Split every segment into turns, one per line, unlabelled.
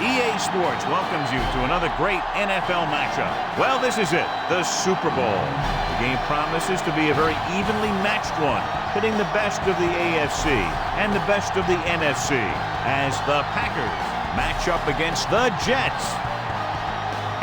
EA Sports welcomes you to another great NFL matchup. Well, this is it, the Super Bowl. The game promises to be a very evenly matched one, pitting the best of the AFC and the best of the NFC as the Packers match up against the Jets.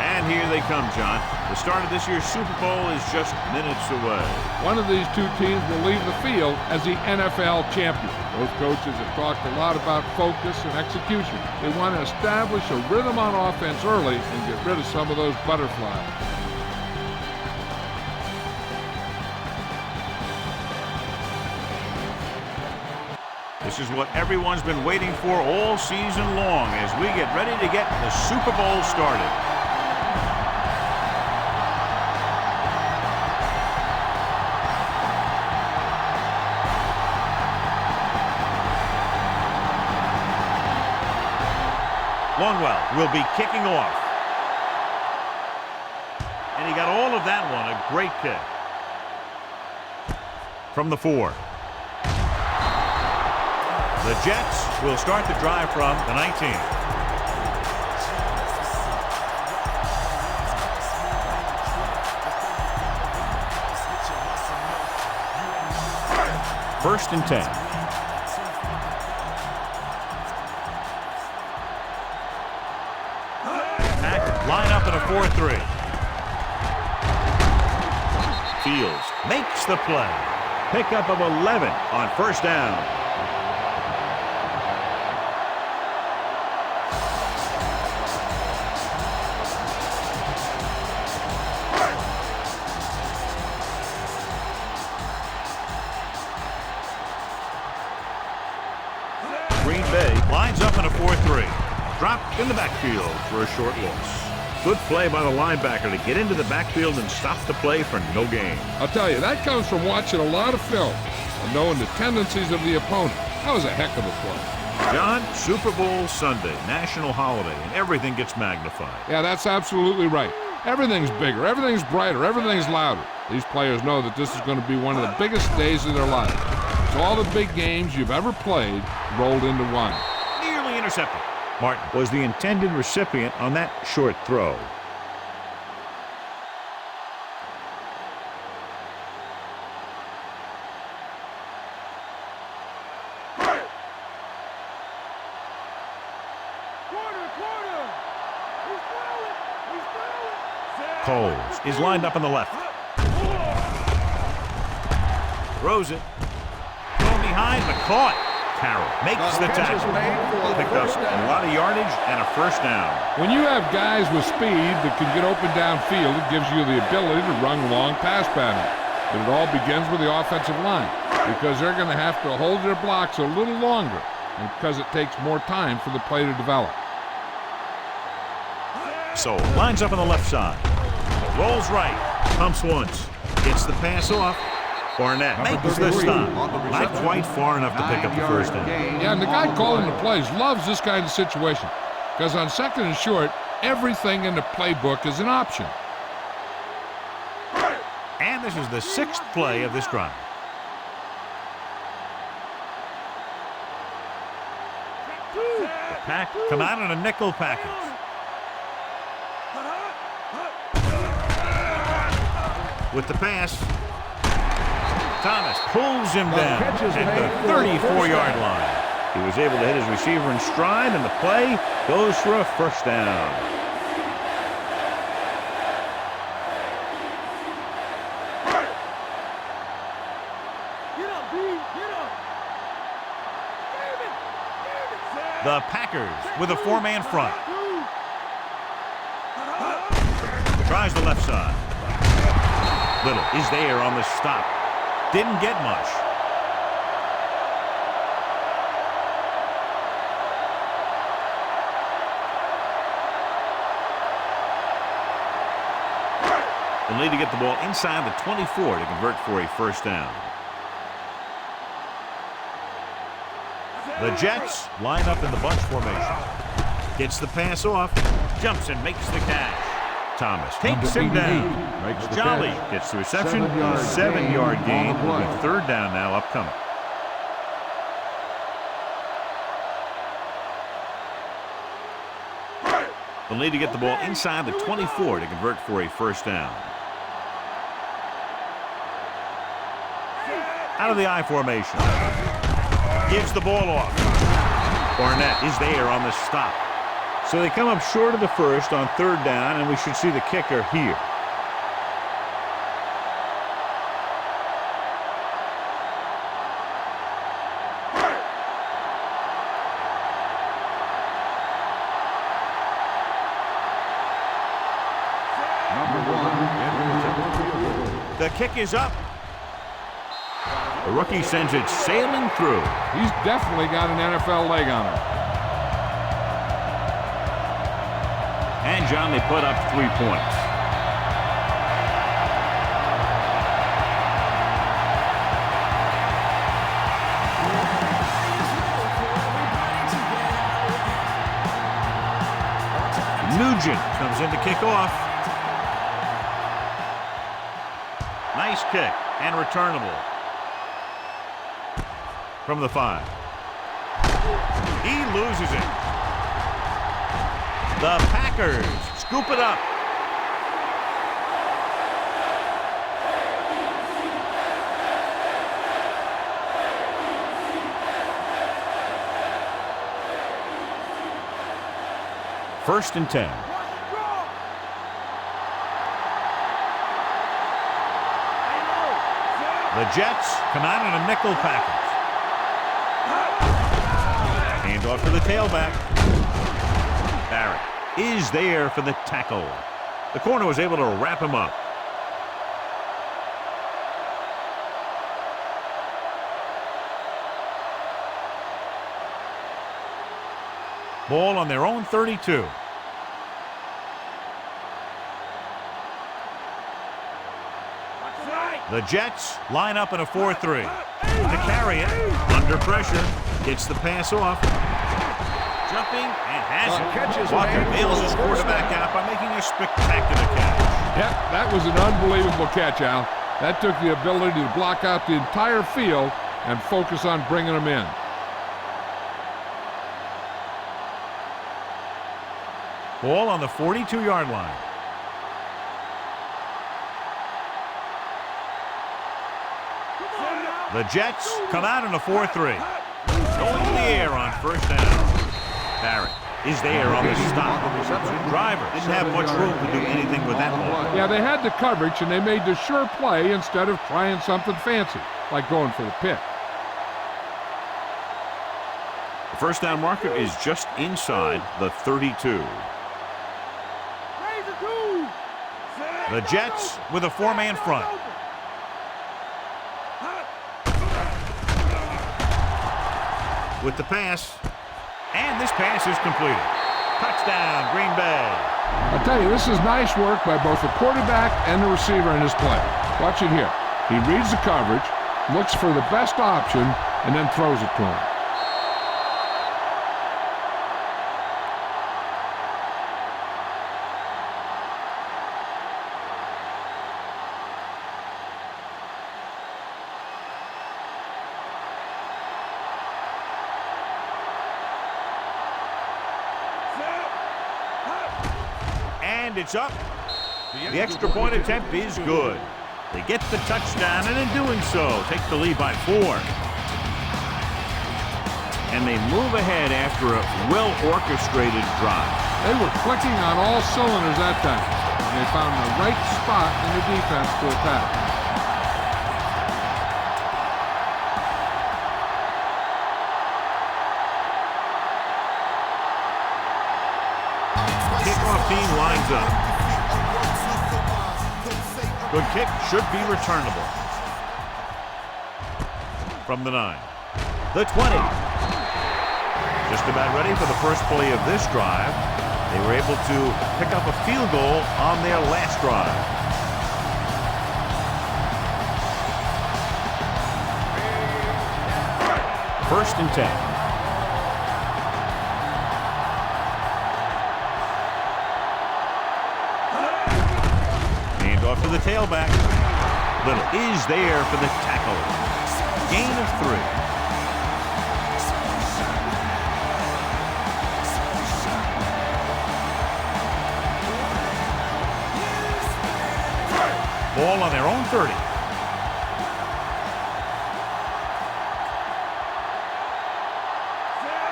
And here they come, John. The start of this year's Super Bowl is just minutes away.
One of these two teams will leave the field as the NFL champion. Both coaches have talked a lot about focus and execution. They want to establish a rhythm on offense early and get rid of some of those butterflies.
This is what everyone's been waiting for all season long as we get ready to get the Super Bowl started. Longwell will be kicking off. And he got all of that one, a great kick. From the 4. The Jets will start the drive from the 19. First and 10. Line up in a 4-3. Fields makes the play. Pickup of 11 on first down. Green Bay lines up in a 4-3. Dropped in the backfield for a short loss. Good play by the linebacker to get into the backfield and stop the play for no gain.
I'll tell you, that comes from watching a lot of film and knowing the tendencies of the opponent. That was a heck of a play.
John, Super Bowl Sunday, national holiday, and everything gets magnified.
Yeah, that's absolutely right. Everything's bigger, everything's brighter, everything's louder. These players know that this is going to be one of the biggest days of their life. So all the big games you've ever played rolled into one.
Nearly intercepted. Martin was the intended recipient on that short throw. Coles is lined up on the left. Throws it. Going behind, but caught. Carroll makes the tackle. Picked up a lot of yardage and a first down.
When you have guys with speed that can get open downfield, it gives you the ability to run long pass patterns. But it all begins with the offensive line because they're going to have to hold their blocks a little longer and because it takes more time for the play to develop.
So lines up on the left side. Rolls right. Pumps once. Gets the pass off. Barnett makes the stop. Not quite far enough to pick up the first down.
Yeah, and the guy calling the plays loves this kind of situation because on second and short, everything in the playbook is an option.
And this is the 6th play of this drive. The Pack come out in a nickel package. With the pass, Thomas pulls him down at the 34-yard line. He was able to hit his receiver in stride, and the play goes for a first down. The Packers with a 4-man front. Tries the left side. Little is there on the stop. Didn't get much. They'll need to get the ball inside the 24 to convert for a first down. The Jets line up in the bunch formation. Gets the pass off. Jumps and makes the catch. Thomas takes him down. Jolly gets the reception. 7-yard gain. Will be third down now upcoming. They'll need to get the ball inside the 24 to convert for a first down. Out of the I formation. Gives the ball off. Barnett is there on the stop. So they come up short of the first on third down, and we should see the kicker here. The kick is up. The rookie sends it sailing through.
He's definitely got an NFL leg on him.
And, John, they put up 3 points. Nugent comes in to kick off. Nice kick and returnable. From the 5. He loses it. The Packers scoop it up. First and 10. The Jets come out in a nickel package. Hand off to the tailback. Barrett is there for the tackle. The corner was able to wrap him up. Ball on their own 32. The Jets line up in a 4-3. To carry it, under pressure, gets the pass off. Jumping and has it. Walker bails his quarterback out by making a spectacular catch.
Yep, that was an unbelievable catch, Al. That took the ability to block out the entire field and focus on bringing them in.
Ball on the 42-yard line. The Jets come out in a 4-3. Going in the air on first down. Barrett is there on the stop. Driver didn't have much room to do anything with that ball.
Yeah, they had the coverage, and they made the sure play instead of trying something fancy, like going for the pick.
The first down marker is just inside the 32. The Jets with a 4-man front. With the pass, and this pass is completed. Touchdown, Green Bay.
I'll tell you, this is nice work by both the quarterback and the receiver in this play. Watch it here. He reads the coverage, looks for the best option, and then throws it to him.
And it's up. The extra point attempt is good. They get the touchdown, and in doing so, take the lead by 4. And they move ahead after a well-orchestrated drive.
They were clicking on all cylinders that time, and they found the right spot in the defense to attack.
Kickoff team lines up. Good kick, should be returnable. From the 9. The 20. Just about ready for the first play of this drive. They were able to pick up a field goal on their last drive. First and 10. Off to the tailback. Little is there for the tackle. Gain of 3. Ball on their own 30.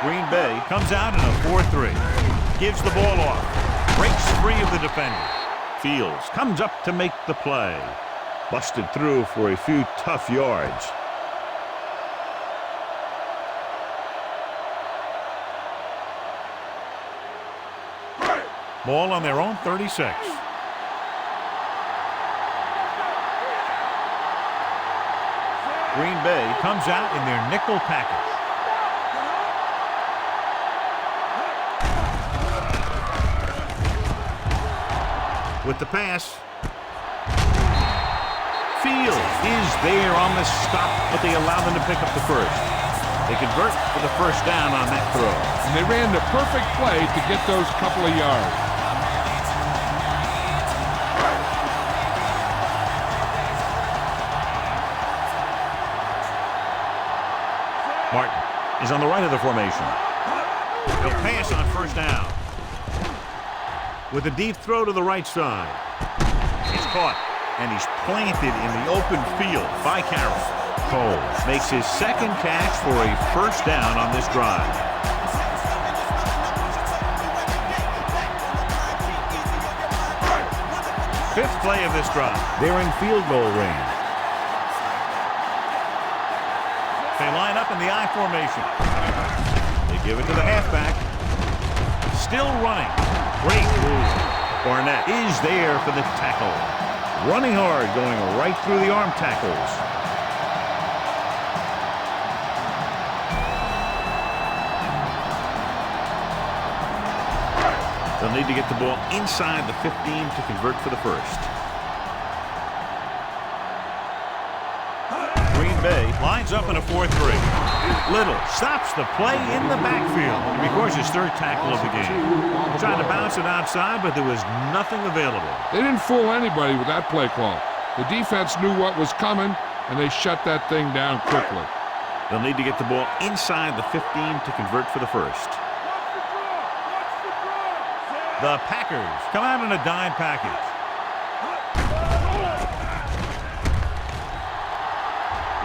Green Bay comes out in a 4-3. Gives the ball off. Breaks free of the defender. Fields comes up to make the play. Busted through for a few tough yards. Ball on their own 36. Green Bay comes out in their nickel package. With the pass. Fields is there on the stop, but they allow them to pick up the first. They convert for the first down on that throw.
And they ran the perfect play to get those couple of yards.
Martin is on the right of the formation. A pass on first down. With a deep throw to the right side. It's caught, and he's planted in the open field by Carroll. Cole makes his second catch for a first down on this drive. Fifth play of this drive. They're in field goal range. They line up in the I formation. They give it to the halfback. Still running. Great move. Barnett is there for the tackle. Running hard, going right through the arm tackles. They'll need to get the ball inside the 15 to convert for the first. Green Bay lines up in a 4-3. Little stops the play in the backfield. He records his third tackle of the game. Trying to bounce it outside, but there was nothing available.
They didn't fool anybody with that play call. The defense knew what was coming, and they shut that thing down quickly.
They'll need to get the ball inside the 15 to convert for the first. The Packers come out in a dime package.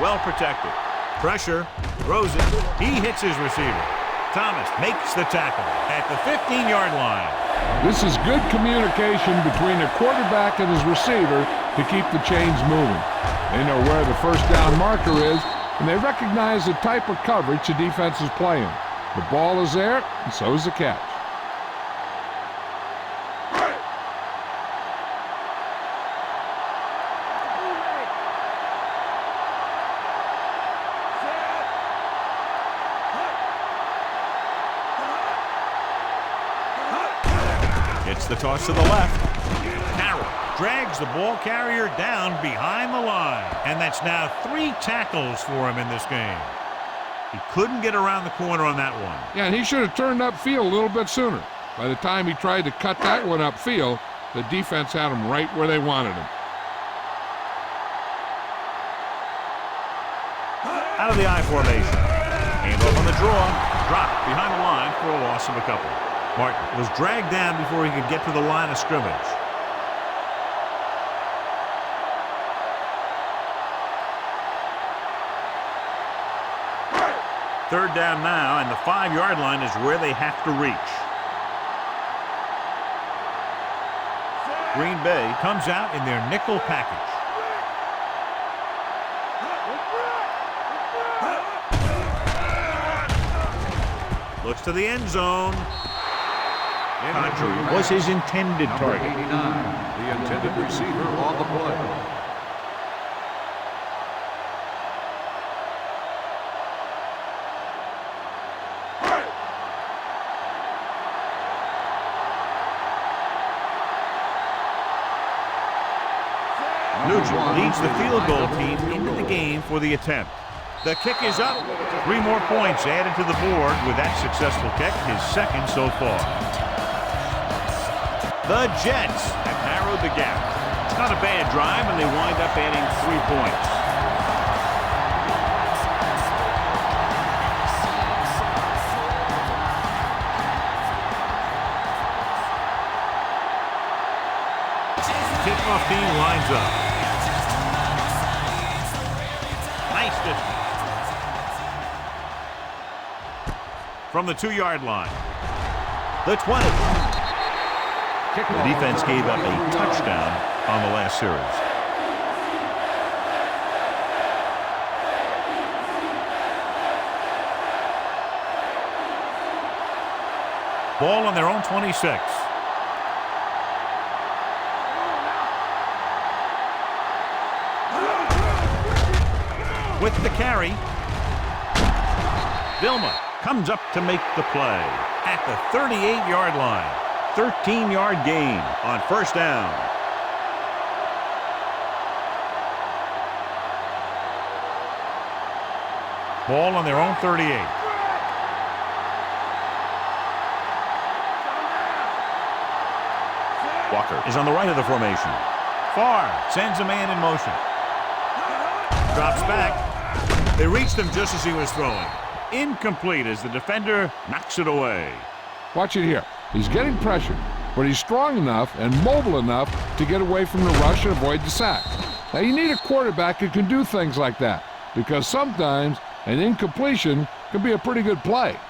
Well protected. Pressure. Throws it. He hits his receiver. Thomas makes the tackle at the 15-yard line.
This is good communication between a quarterback and his receiver to keep the chains moving. They know where the first down marker is, and they recognize the type of coverage the defense is playing. The ball is there, and so is the catch.
It's the toss to the left. Carroll drags the ball carrier down behind the line. And that's now 3 tackles for him in this game. He couldn't get around the corner on that one.
Yeah, and he should have turned upfield a little bit sooner. By the time he tried to cut that one upfield, the defense had him right where they wanted him.
Out of the I formation. Handoff on the draw. Dropped behind the line for a loss of a couple. Martin was dragged down before he could get to the line of scrimmage. Third down now, and the 5-yard line is where they have to reach. Green Bay comes out in their nickel package. Looks to the end zone. Contra was his intended target.
89, the intended receiver on the play.
Nugent leads the field goal team into the game for the attempt. The kick is up. 3 more points added to the board with that successful kick, his second so far. The Jets have narrowed the gap. It's not a bad drive, and they wind up adding 3 points. Kickoff team lines up. missed it. From the 2-yard line. The 20. The defense gave up a touchdown on the last series. Ball on their own 26. With the carry, Vilma comes up to make the play at the 38-yard line. 13-yard gain on first down. Ball on their own 38. Walker is on the right of the formation. Farr sends a man in motion. Drops back. They reached him just as he was throwing. Incomplete as the defender knocks it away.
Watch it here. He's getting pressured, but he's strong enough and mobile enough to get away from the rush and avoid the sack. Now, you need a quarterback who can do things like that, because sometimes an incompletion can be a pretty good play.
Here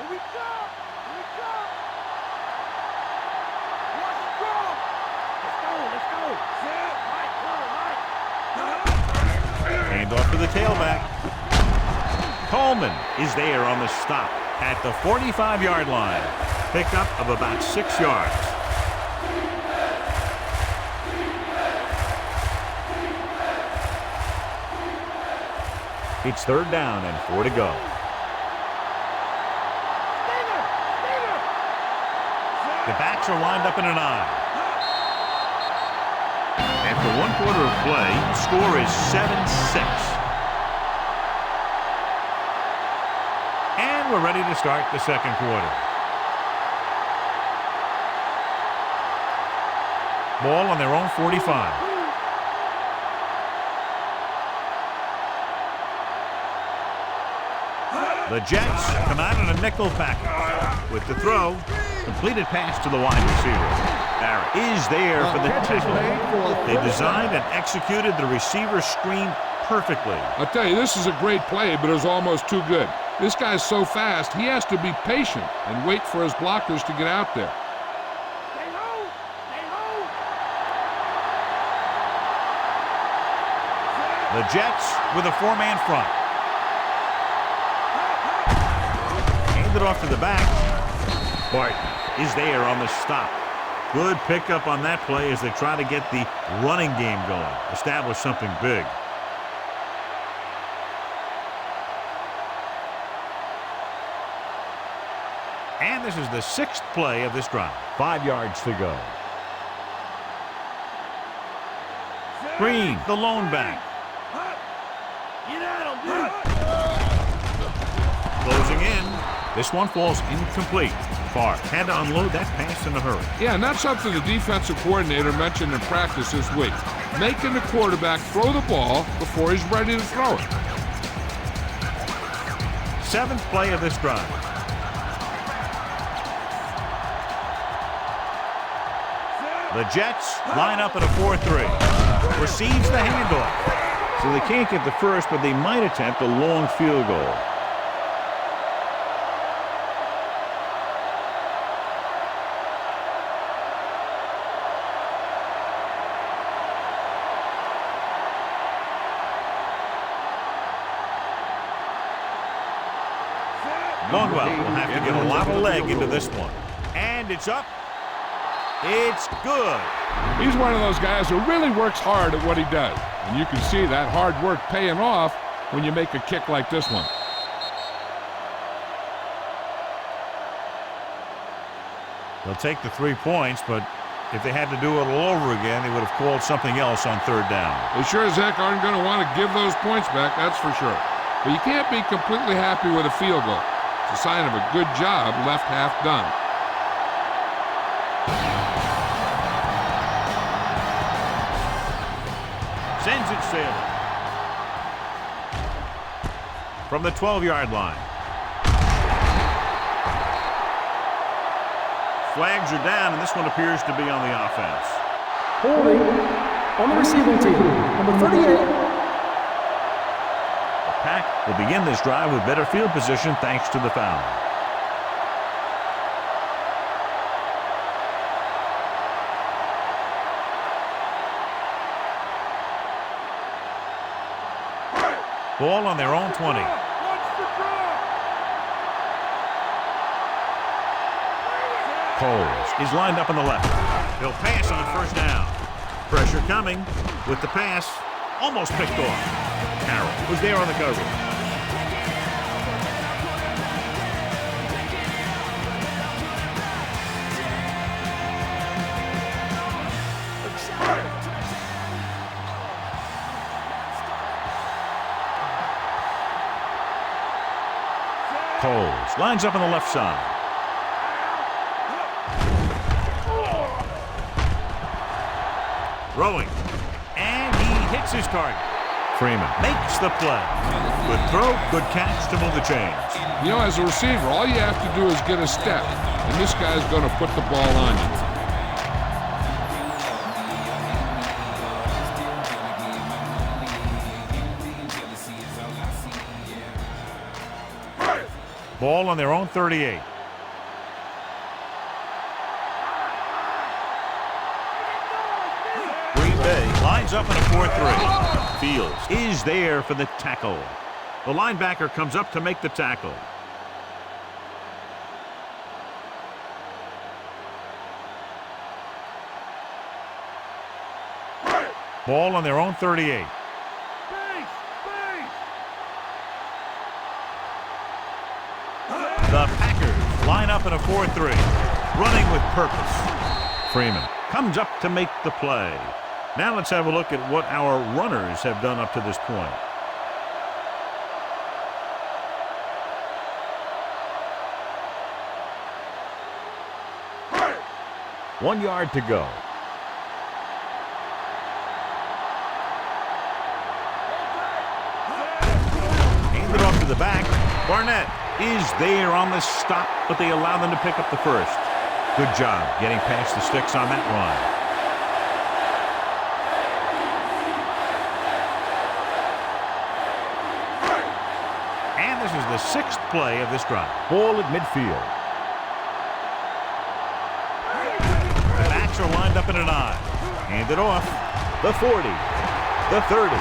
we go! Here we go! Let's go! Set! Mike!
Hand off to the tailback. Coleman is there on the stop at the 45-yard line. Pickup of about 6 yards. It's 3rd down and 4 to go. The backs are lined up in an I. After 1 quarter of play, the score is 7-6. And we're ready to start the second quarter. Ball on their own 45. The Jets come out in a nickel package. With the throw, completed pass to the wide receiver. Barrett is there for the tackle. They designed and executed the receiver screen perfectly.
I'll tell you, this is a great play, but it was almost too good. This guy's so fast, he has to be patient and wait for his blockers to get out there.
Stay low! Stay low!
The Jets with a 4-man front. Handed off to the back. Barton is there on the stop. Good pickup on that play as they try to get the running game going. Establish something big. And this is the 6th play of this drive. 5 yards to go. Green, the lone back.
Get at him, dude!
Closing in. This one falls incomplete. Farr had to unload that pass in a hurry.
Yeah, and that's something the defensive coordinator mentioned in practice this week. Making the quarterback throw the ball before he's ready to throw it.
7th play of this drive. The Jets line up at a 4-3. Receives the handoff. So they can't get the first, but they might attempt a long field goal. Longwell will have to get a lot of leg into this one. And it's up. It's good.
He's one of those guys who really works hard at what he does. And you can see that hard work paying off when you make a kick like this one.
They'll take the 3 points, but if they had to do it all over again, they would have called something else on 3rd down.
They sure as heck aren't going to want to give those points back, that's for sure. But you can't be completely happy with a field goal. It's a sign of a good job left half done.
Sends it sailing. From the 12-yard line. Flags are down, and this one appears to be on the offense.
Holding.
On the receiving team, number 38.
The Pack will begin this drive with better field position thanks to the foul. Ball on their own 20. Coles is lined up on the left. He'll pass on first down. Pressure coming with the pass. Almost picked off. Carroll was there on the coverage. Coles lines up on the left side. Throwing. And he hits his target. Freeman makes the play. Good throw, good catch to move the chains.
You know, as a receiver, all you have to do is get a step, and this guy's going to put the ball on you.
Ball on their own 38. Green Bay lines up in a 4-3. Fields is there for the tackle. The linebacker comes up to make the tackle. Ball on their own 38. The Packers line up in a 4-3, running with purpose. Freeman comes up to make the play. Now let's have a look at what our runners have done up to this point. One yard to go. Handed off to the back. Barnett is there on the stop, but they allow them to pick up the first. Good job getting past the sticks on that run. And this is the 6th play of this drive. Ball at midfield. The backs are lined up in an I. Handed off. The 40. The 30.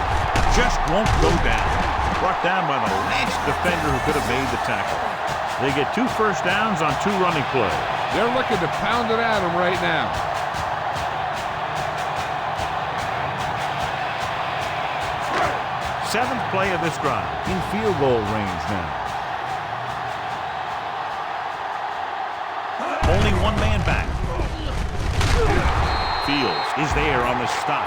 Just won't go down. Brought down by the last defender who could have made the tackle. They get 2 first downs on 2 running plays.
They're looking to pound it at him right now.
Seventh play of this drive. In field goal range now. Only one man back. Fields is there on the stop.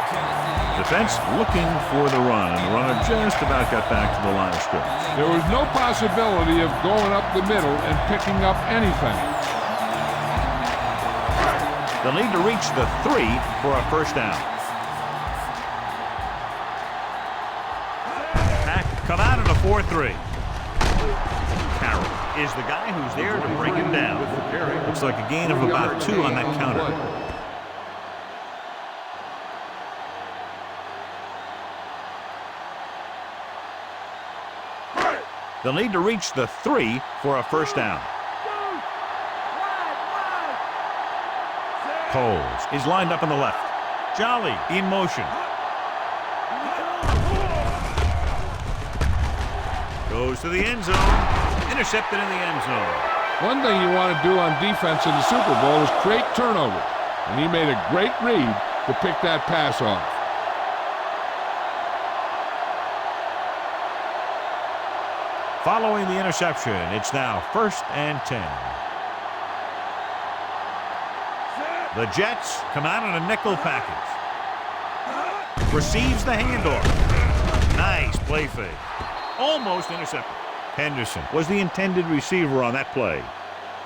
Defense looking for the run, and the runner just about got back to the line of scrimmage.
There was no possibility of going up the middle and picking up anything.
They'll need to reach the 3 for a first down. Pack come out in a 4-3. Carroll is the guy who's there to bring him down. Looks like a gain of about 2 on that counter. They'll need to reach the 3 for a first down. Coles is lined up on the left. Jolly in motion. Goes to the end zone. Intercepted in the end zone.
One thing you want to do on defense in the Super Bowl is create turnovers. And he made a great read to pick that pass off.
Following the interception, it's now 1st and 10. The Jets come out in a nickel package. Receives the handoff. Nice play fake. Almost intercepted. Henderson was the intended receiver on that play.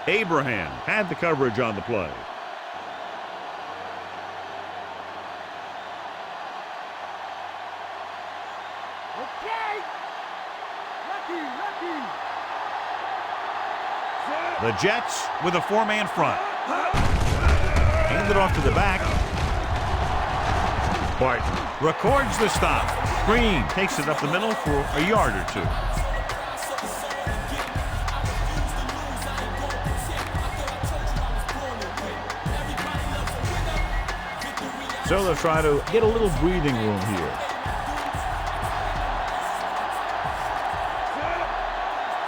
Abraham had the coverage on the play. The Jets with a 4-man front. Handed off to the back. Barton records the stop. Green takes it up the middle for a yard or two. So they'll try to get a little breathing room here.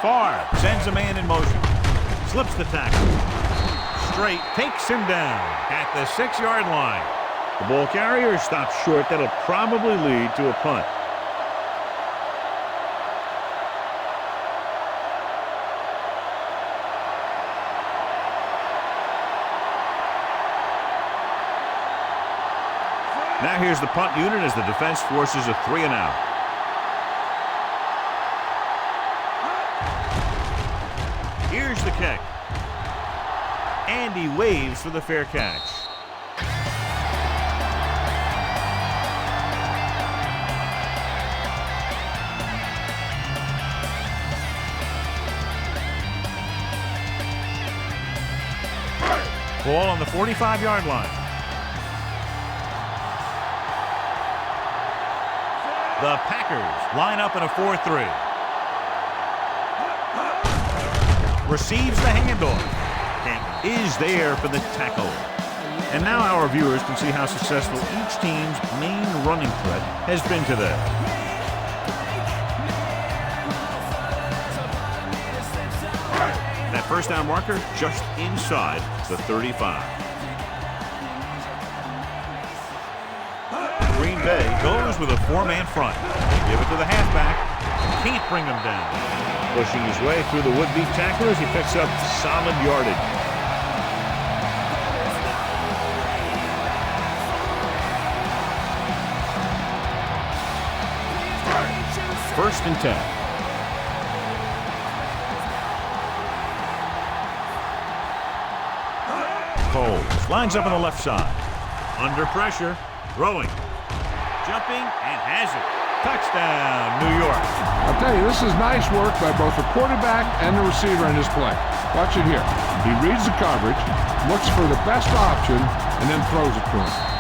Favre sends a man in motion. Slips the tackle. Straight takes him down at the 6-yard line. The ball carrier stops short. That'll probably lead to a punt. Now here's the punt unit as the defense forces a 3-and-out. Here's the kick. And he waves for the fair catch. Ball on the 45-yard line. The Packers line up in a 4-3. Receives the handoff and is there for the tackle. And now our viewers can see how successful each team's main running threat has been today. That first down marker just inside the 35. Green Bay goes with a 4-man front. Give it to the halfback. Can't bring him down. Pushing his way through the would-be tacklers, he picks up solid yardage. First and 10. Coles lines up on the left side. Under pressure. Throwing. Jumping and has it. Touchdown, New York.
I'll tell you, this is nice work by both the quarterback and the receiver in this play. Watch it here. He reads the coverage, looks for the best option, and then throws it to him.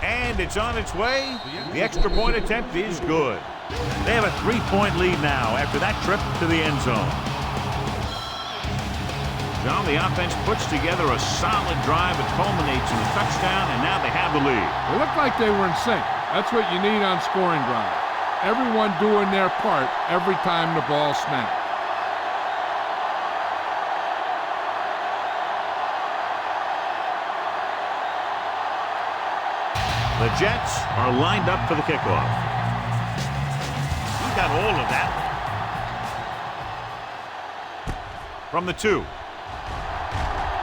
And it's on its way. The extra point attempt is good. They have a 3-point lead now after that trip to the end zone. John, the offense puts together a solid drive that culminates in a touchdown, and now they have the lead.
It looked like they were in sync. That's what you need on scoring drive. Everyone doing their part every time the ball snaps.
The Jets are lined up for the kickoff. He got all of that. From the 2.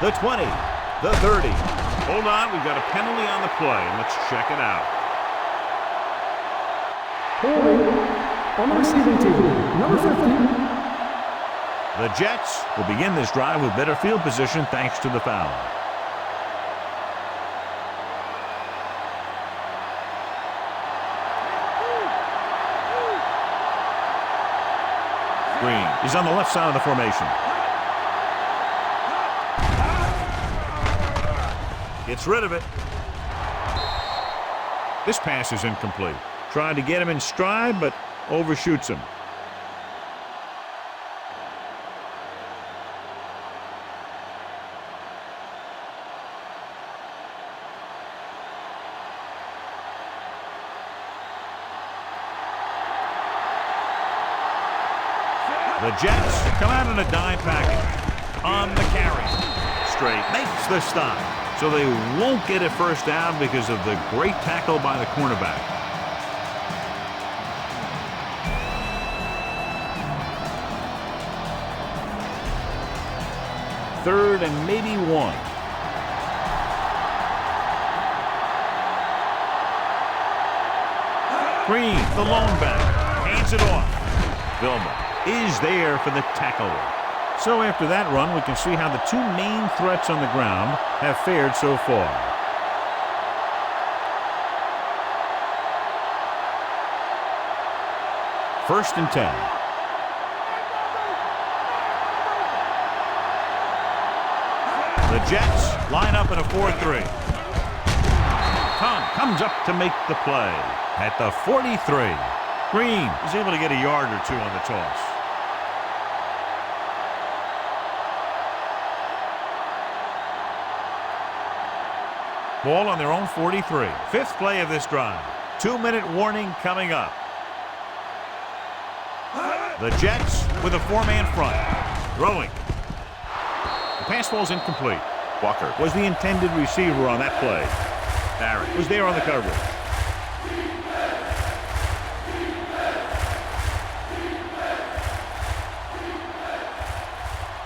The 20. The 30. Hold on, we've got a penalty on the play, and let's check it out.
Holding on the receiving team, number 50.
The Jets will begin this drive with better field position thanks to the foul. Green is on the left side of the formation. Gets rid of it. This pass is incomplete. Tried to get him in stride, but overshoots him. The Jets come out in a dime package on the carry. Straight makes the stop. So they won't get a first down because of the great tackle by the cornerback. Third and maybe 1. Green, the lone back. Hands it off. Vilma is there for the tackle. So after that run, we can see how the two main threats on the ground have fared so far. First and 10. The Jets line up in a 4-3. Khan comes up to make the play at the 43. Green is able to get a yard or two on the toss. Ball on their own 43. Fifth play of this drive. 2-minute warning coming up. The Jets with a four-man front. Throwing. The pass ball's incomplete. Walker was the intended receiver on that play. Barrett was there on the coverage.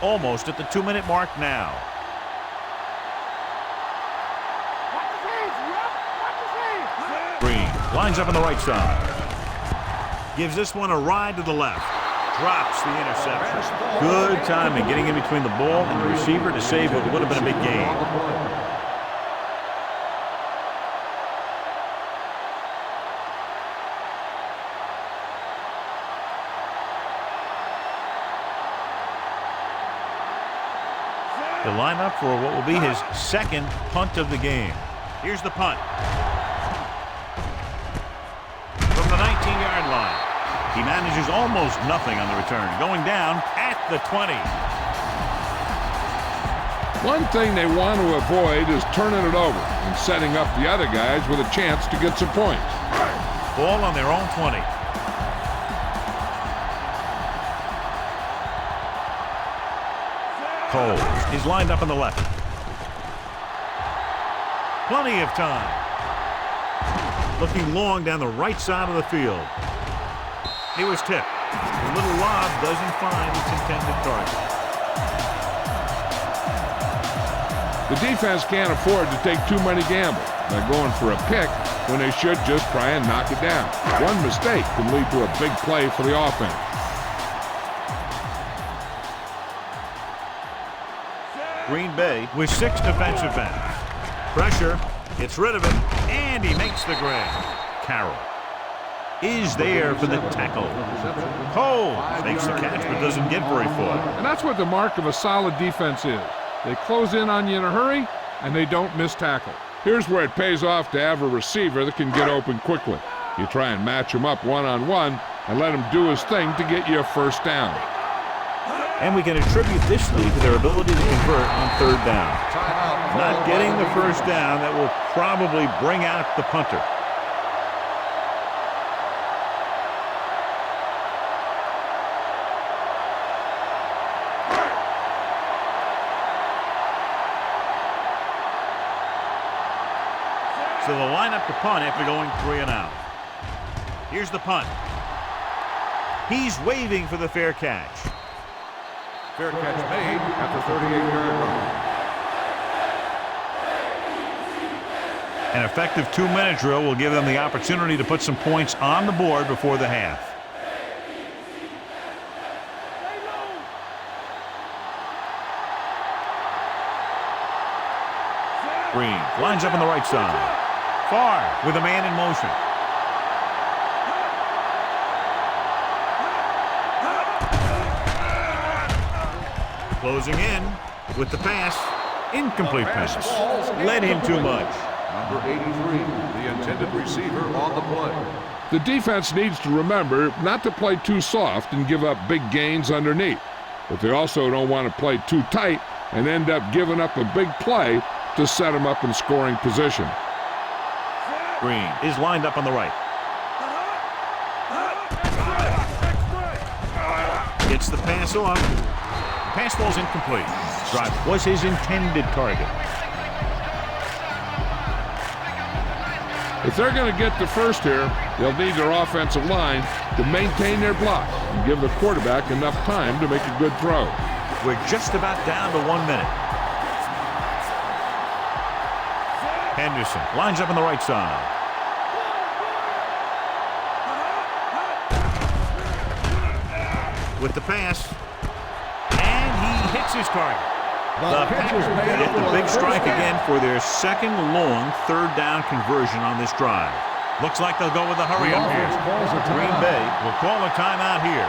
Almost at the 2-minute mark now. Green lines up on the right side. Gives this one a ride to the left. Drops the interception. Good timing getting in between the ball and the receiver to save what would have been a big gain. He'll line up for what will be his second punt of the game. Here's the punt. From the 19-yard line. He manages almost nothing on the return. Going down at the 20.
One thing they want to avoid is turning it over and setting up the other guys with a chance to get some points.
Ball on their own 20. Cole is lined up on the left. Plenty of time. Looking long down the right side of the field. He was tipped. The little lob doesn't find its intended target.
The defense can't afford to take too many gambles by going for a pick when they should just try and knock it down. One mistake can lead to a big play for the offense.
Green Bay with 6 defensive backs. Pressure, gets rid of it, and he makes the grab. Carroll is there for the tackle. Cole makes the catch but doesn't get very far.
And that's what the mark of a solid defense is. They close in on you in a hurry, and they don't miss tackle. Here's where it pays off to have a receiver that can get open quickly. You try and match him up one-on-one and let him do his thing to get you a first down.
And we can attribute this lead to their ability to convert on third down. Not getting the first down, that will probably bring out the punter. So they'll line up the punt after going 3 and out. Here's the punt. He's waving for the fair catch.
Fair catch made at the 38-yard line.
An effective 2-minute drill will give them the opportunity to put some points on the board before the half. Green lines up on the right side. Far with a man in motion. Closing in with the pass. Incomplete pass. Led him too much.
Number 83, the intended receiver on the play.
The defense needs to remember not to play too soft and give up big gains underneath. But they also don't want to play too tight and end up giving up a big play to set them up in scoring position.
Green is lined up on the right. Gets the pass off. The pass ball's incomplete. Drive was his intended target.
If they're going to get the first here, they'll need their offensive line to maintain their block and give the quarterback enough time to make a good throw.
We're just about down to 1 minute. Henderson lines up on the right side. with the pass. And he hits his target. The Packers get the big strike again for their second long third down conversion on this drive. Looks like they'll go with a hurry up here. Green Bay will call a timeout here.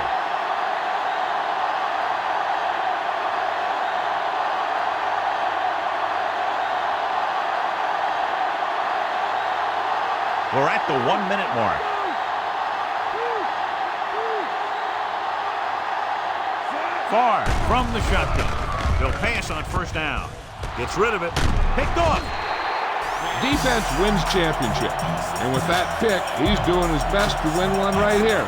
We're at the 1-minute mark. Far from the shotgun. They'll pass on first down. Gets rid of it. Picked off.
Defense wins championship. And with that pick, he's doing his best to win one right here.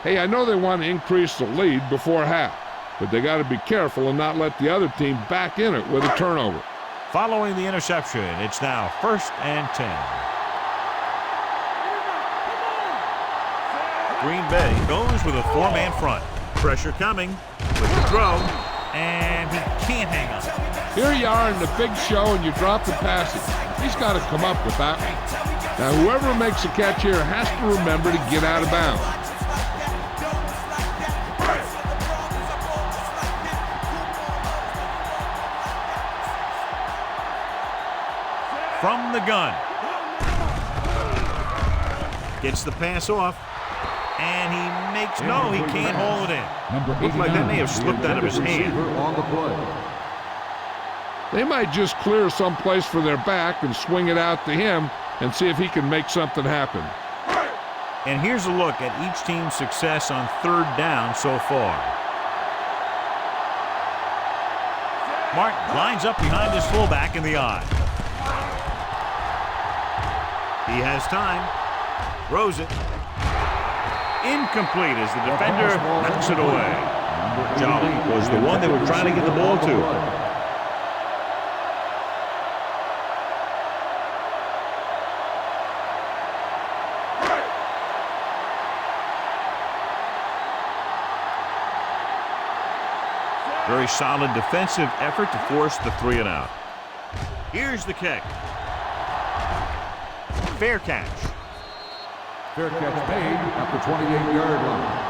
Hey, I know they want to increase the lead before half, but they got to be careful and not let the other team back in it with a turnover.
Following the interception, it's now 1st and 10. Green Bay goes with a 4-man front. Pressure coming with the throw, and he can't hang on.
Here you are in the big show and you drop the passes. He's got to come up with that. Now whoever makes a catch here has to remember to get out of bounds.
From the gun. Gets the pass off. And he makes, no, he can't hold it in. Looked like that may have slipped out of his hand.
On the play.
They might just clear someplace for their back and swing it out to him and see if he can make something happen.
And here's a look at each team's success on third down so far. Martin lines up behind his fullback in the eye. He has time. Throws it. Incomplete as the defender knocks it away. Jolly was the one they were trying to get the ball to. Very solid defensive effort to force the 3-and-out. Here's the kick. Fair catch.
Fair catch made at the 28-yard line.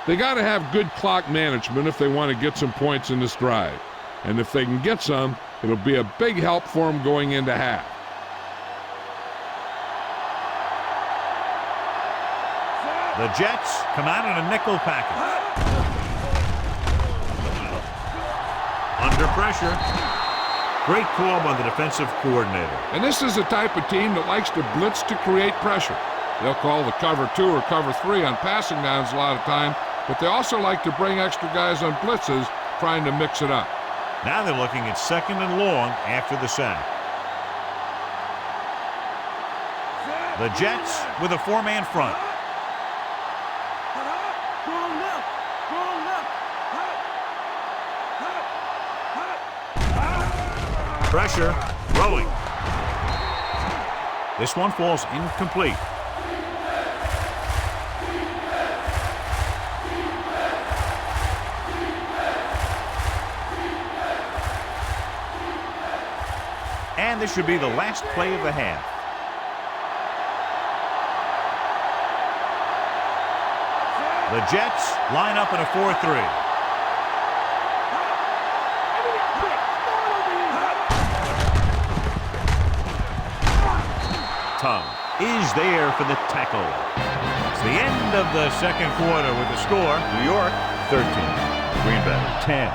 They got to have good clock management if they want to get some points in this drive. And if they can get some, it'll be a big help for them going into half.
The Jets come out in a nickel package. Under pressure. Great call by the defensive coordinator.
And this is the type of team that likes to blitz to create pressure. They'll call the cover 2 or cover 3 on passing downs a lot of time, but they also like to bring extra guys on blitzes, trying to mix it up.
Now they're looking at 2nd and long after the sack. The Jets with a 4-man front. Pressure, rolling. This one falls incomplete. And this should be the last play of the half. The Jets line up in a 4-3. Is there for the tackle. It's the end of the second quarter with the score. New York 13, Green Bay 10.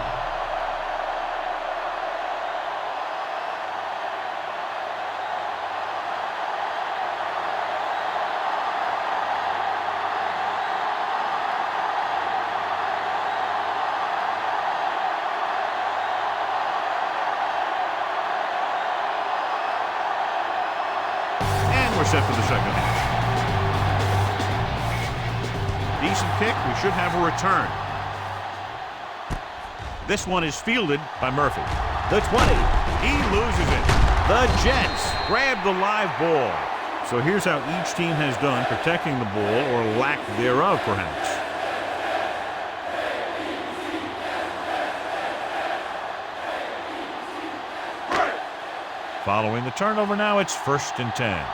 We're set for the second half. Decent kick. We should have a return. This one is fielded by Murphy. The 20. He loses it. The Jets grab the live ball. So here's how each team has done protecting the ball, or lack thereof, perhaps. Following the turnover, now it's 1st and 10.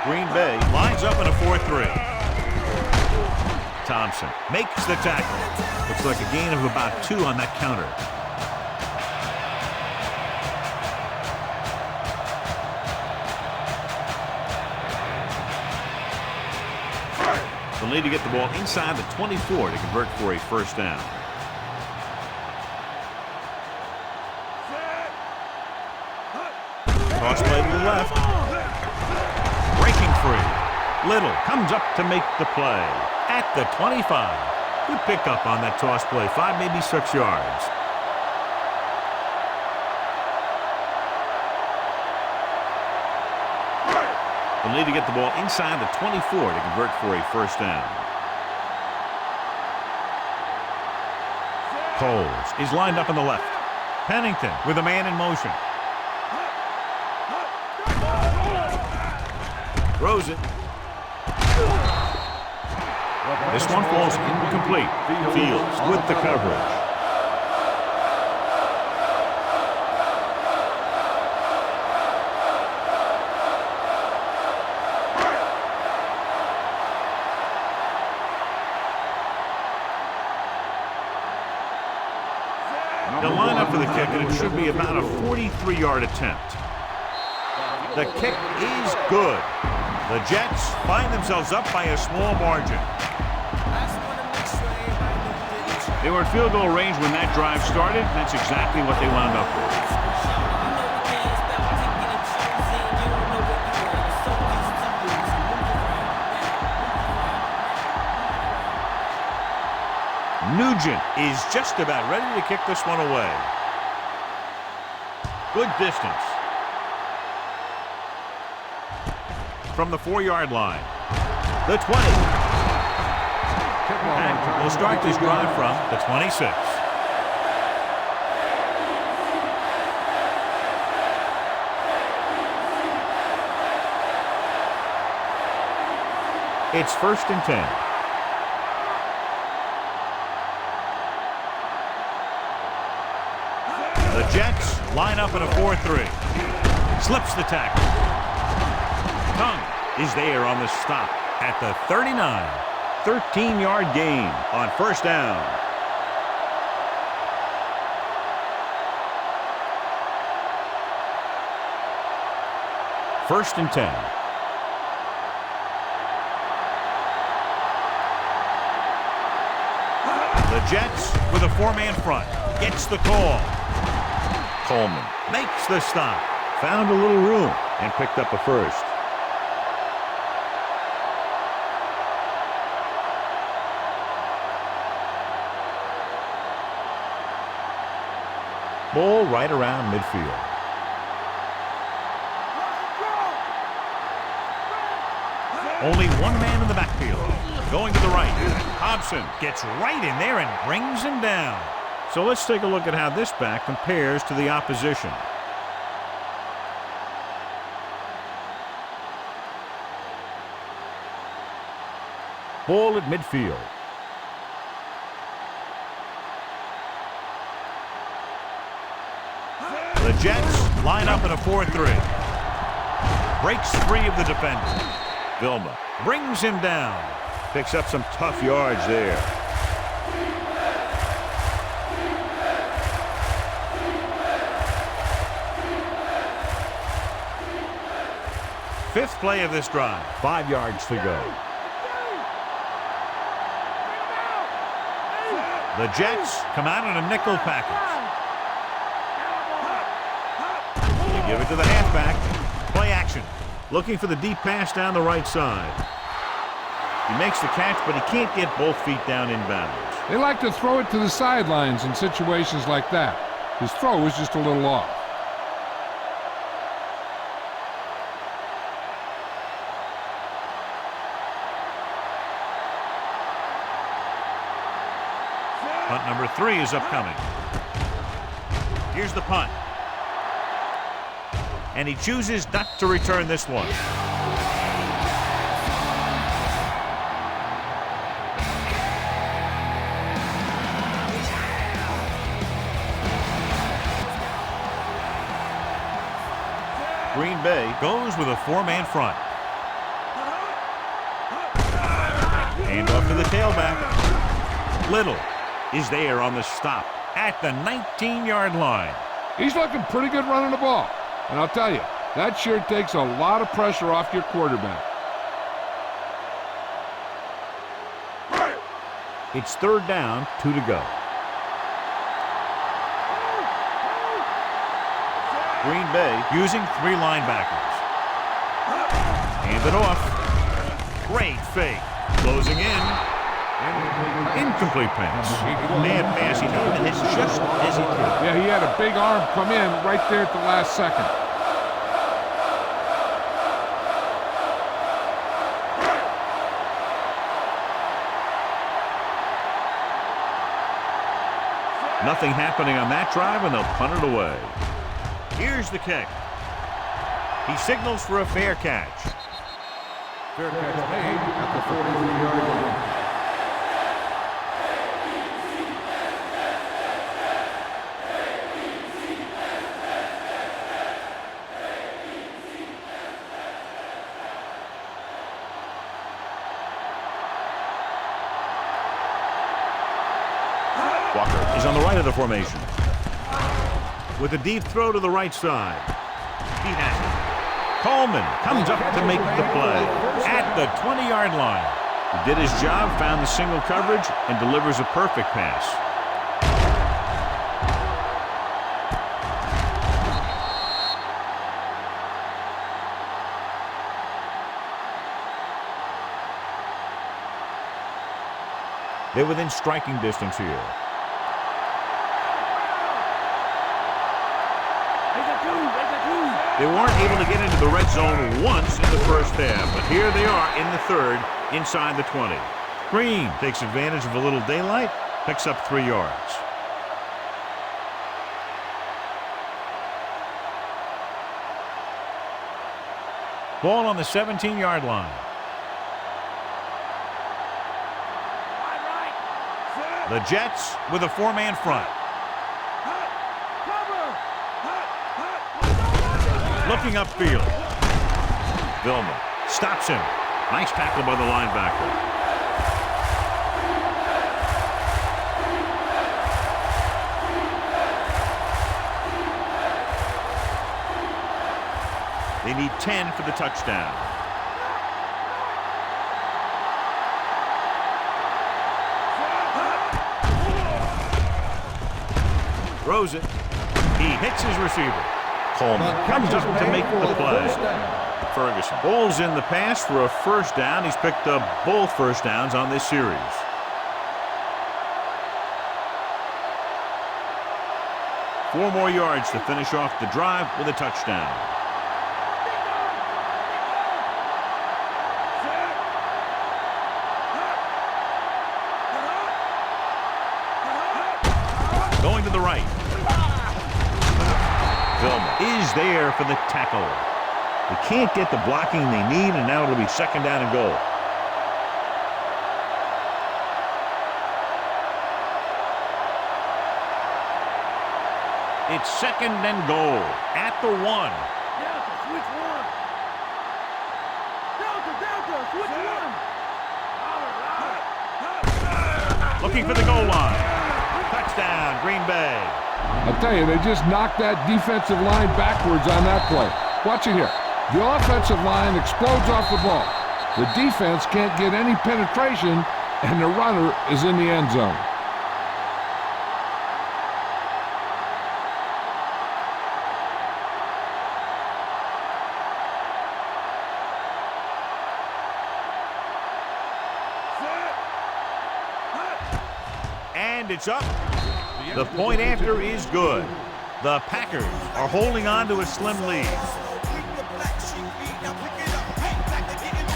Green Bay lines up in a 4-3. Thompson makes the tackle. Looks like a gain of about 2 on that counter. They'll need to get the ball inside the 24 to convert for a 1st down. Toss play to the left. Breaking free. Little comes up to make the play at the 25. Good pickup on that toss play. 5, maybe 6 yards. They'll need to get the ball inside the 24 to convert for a 1st down. Coles is lined up on the left. Pennington with a man in motion. Throws it. This one falls incomplete. Fields with the coverage. They'll line up for the kick, and it should be about a 43-yard attempt. The kick is good. The Jets find themselves up by a small margin. They were at field goal range when that drive started, and that's exactly what they wound up with. Nugent is just about ready to kick this one away. Good distance. From the 4-yard line. The 20. And we'll start this drive from the 26. It's 1st and 10. The Jets line up in a 4-3. Slips the tackle. Tongue is there on the stop at the 39. 13-yard gain on 1st down. First and 10. The Jets with a 4-man front. Gets the call. Coleman makes the stop. Found a little room and picked up a 1st. Ball right around midfield. Only one man in the backfield. Going to the right. Hobson gets right in there and brings him down. So let's take a look at how this back compares to the opposition. Ball at midfield. The Jets line up in a 4-3. Breaks free of the defender. Vilma brings him down. Picks up some tough yards there. Fifth play of this drive. 5 yards to go. The Jets come out in a nickel package. They give it to the halfback. Play action. Looking for the deep pass down the right side. He makes the catch, but he can't get both feet down in bounds.
They like to throw it to the sidelines in situations like that. His throw was just a little off.
Punt number 3 is upcoming. Here's the punt. and he chooses not to return this one. Green Bay goes with a four-man front. Hand off to the tailback. Little is there on the stop at the 19-yard line.
He's looking pretty good running the ball. And I'll tell you, that sure takes a lot of pressure off your quarterback.
It's third down, 2 to go. Green Bay using 3 linebackers. Hand it off. Great fake. Closing in. Incomplete pass. Bad pass. He made it just as he could.
Yeah, he had a big arm come in right there at the last second.
Nothing happening on that drive, and they'll punt it away. Here's the kick. He signals for a fair catch.
Fair catch made at the 43-yard line.
Walker is on the right of the formation. With a deep throw to the right side. He has it. Coleman comes up to make the play at the 20-yard line. He did his job, found the single coverage, and delivers a perfect pass. They're within striking distance here. They weren't able to get into the red zone once in the first half, but here they are in the third, inside the 20. Green takes advantage of a little daylight, picks up 3 yards. Ball on the 17-yard line. The Jets with a 4-man front. Looking upfield. Vilma stops him. Nice tackle by the linebacker. They need 10 for the touchdown. Throws it. He hits his receiver. Coleman comes up to make the play. Ferguson bowls in the pass for a first down. He's picked up both first downs on this series. Four more yards to finish off the drive with a touchdown. Going to the right. Vilma is there for the tackle. They can't get the blocking they need, and now it'll be second down and goal. It's second and goal at the 1.
Delta, switch 1. Delta, switch 1.
Looking for the goal line. Touchdown, Green Bay.
I'll tell you, they just knocked that defensive line backwards on that play. Watch it here. The offensive line explodes off the ball. The defense can't get any penetration, and the runner is in the end zone.
And it's up. The point after is good. The Packers are holding on to a slim lead.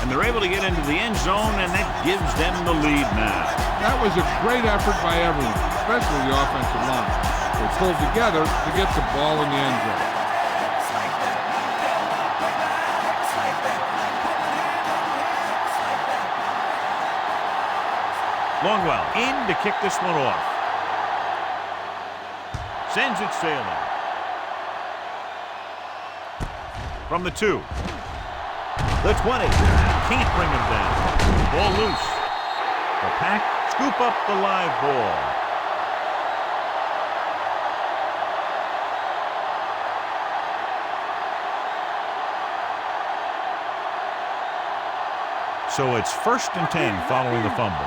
And they're able to get into the end zone, and that gives them the lead now.
That was a great effort by everyone, especially the offensive line. They pulled together to get the ball in the end zone.
Longwell in to kick this one off. Sends it sailing. From the 2. The 20. Can't bring him down. Ball loose. The Pack scoop up the live ball. So it's 1st and 10 following the fumble.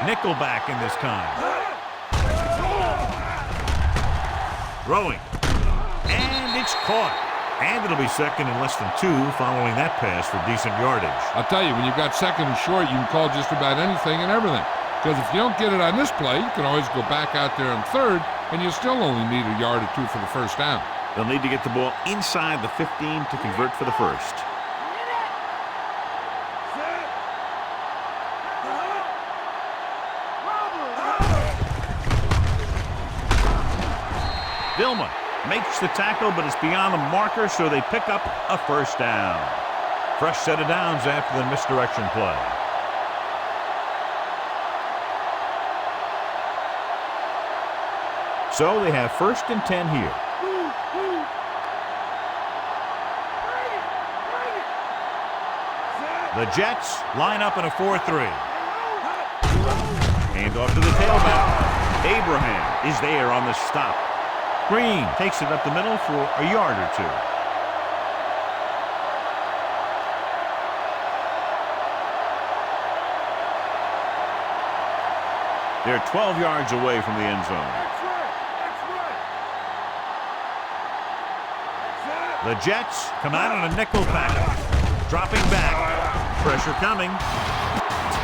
Nickelback in this time. Throwing. And it's caught. And it'll be 2nd and less than 2 following that pass for decent yardage.
I'll tell you, when you've got 2nd and short, you can call just about anything and everything. Because if you don't get it on this play, you can always go back out there on 3rd, and you still only need a yard or 2 for the 1st down.
They'll need to get the ball inside the 15 to convert for the 1st. Vilma makes the tackle, but it's beyond the marker, so they pick up a 1st down. Fresh set of downs after the misdirection play. So they have 1st and 10 here. The Jets line up in a 4-3. Hand off to the tailback. Abraham is there on the stop. Green takes it up the middle for a yard or 2. They're 12 yards away from the end zone. The Jets come out on a nickel package. Dropping back. Pressure coming.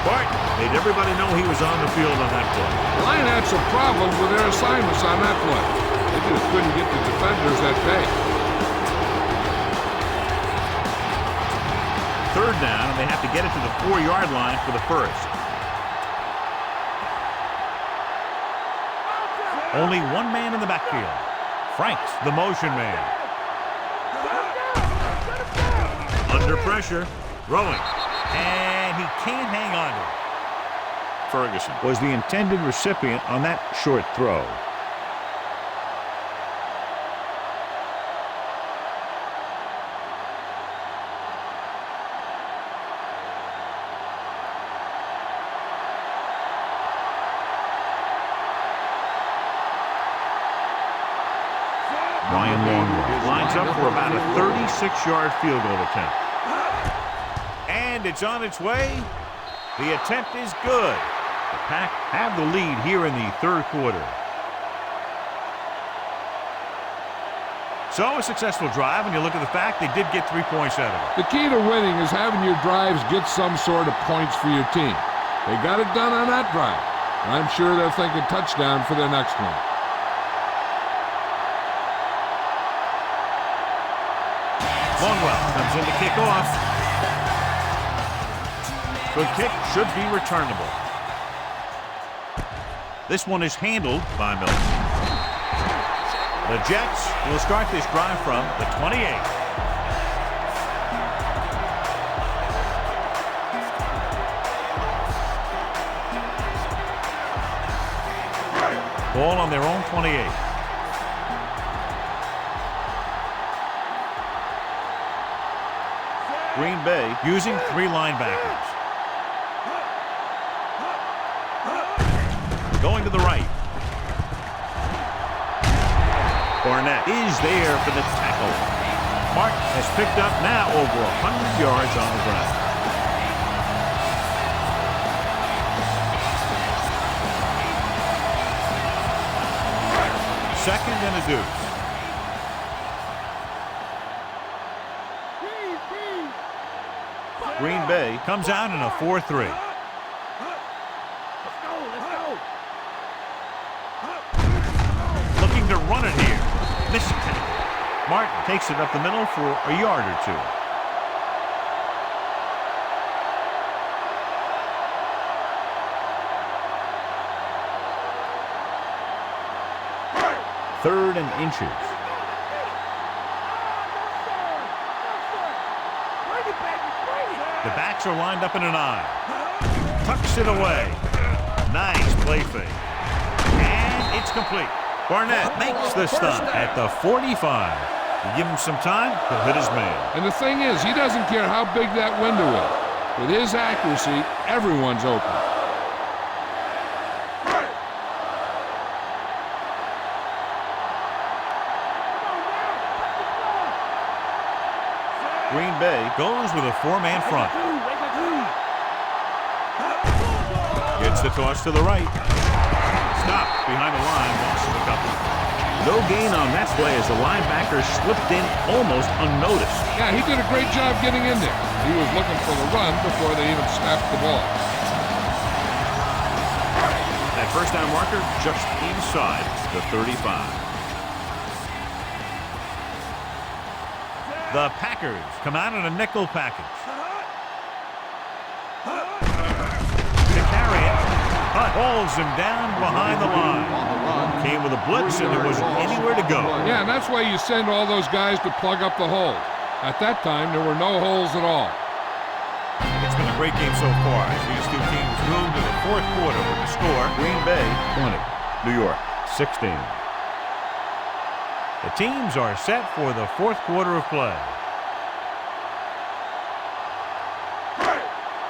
Barton made everybody know he was on the field on that play.
The line had some problems with their assignments on that play. They just couldn't get the defenders that day.
3rd down, and they have to get it to the 4-yard line for the 1st. Only one man in the backfield. Franks, the motion man. Under pressure, throwing, and he can't hang on to it. Ferguson was the intended recipient on that short throw. Ryan Longwell lines up for about a 36-yard field goal attempt. And it's on its way. The attempt is good. The Pack have the lead here in the 3rd quarter. So a successful drive when you look at the fact they did get 3 points out of it.
The key to winning is having your drives get some sort of points for your team. They got it done on that drive. I'm sure they're thinking touchdown for their next one.
Longwell comes in to kick off. Good kick, should be returnable. This one is handled by Miller. The Jets will start this drive from the 28. Ball on their own 28. Green Bay using 3 linebackers. Going to the right. Barnett is there for the tackle. Martin has picked up now over 100 yards on the ground. Second and a deuce. Green Bay comes out in a 4-3. Looking to run it here. Missed it. Martin takes it up the middle for a yard or 2. Third and inches.
Bring it, baby, bring it.
backs are lined up in an I. Tucks it away. Nice play fake. And it's complete. Barnett makes the stop at the 45. You give him some time, he'll hit his man.
And the thing is, he doesn't care how big that window is. With his accuracy, everyone's open.
Green Bay goes with a four-man front. Gets the toss to the right. Stop behind the line, loss of a couple. No gain on that play as the linebacker slipped in almost unnoticed.
Yeah, he did a great job getting in there. He was looking for the run before they even snapped the ball.
That first down marker just inside the 35. The Packers come out in a nickel package. To carry it, Hunt hauls him down behind the line. Came with a blitz and there wasn't anywhere to go.
Yeah, and that's why you send all those guys to plug up the holes. At that time, there were no holes at all.
It's been a great game so far as these two teams move to the fourth quarter with the score Green Bay 20, New York 16. The teams are set for the fourth quarter of play.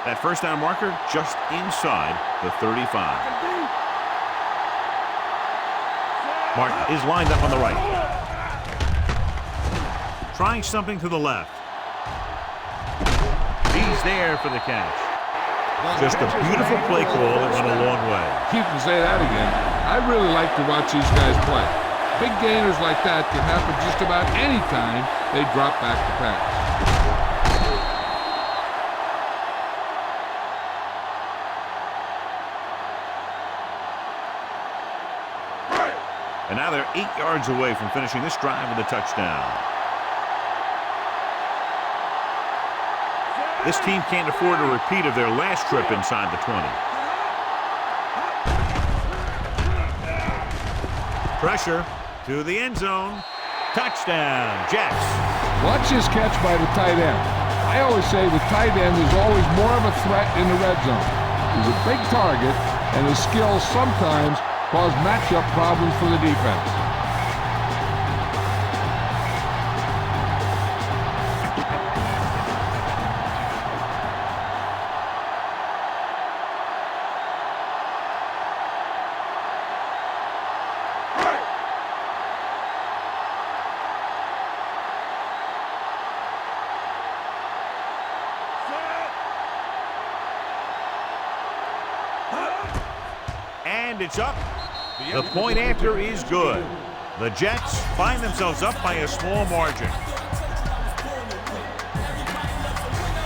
That first down marker just inside the 35. Martin is lined up on the right. Trying something to the left. He's there for the catch. Just a beautiful play call that went a long way.
You can say that again. I really like to watch these guys play. Big gainers like that can happen just about any time they drop back to pass.
And now they're 8 yards away from finishing this drive with a touchdown. This team can't afford a repeat of their last trip inside the 20. Pressure to the end zone. Touchdown, Jets.
Watch this catch by the tight end. I always say the tight end is always more of a threat in the red zone. He's a big target, and his skills sometimes cause matchup problems for the defense.
And it's up. The point after is good. The Jets find themselves up by a small margin.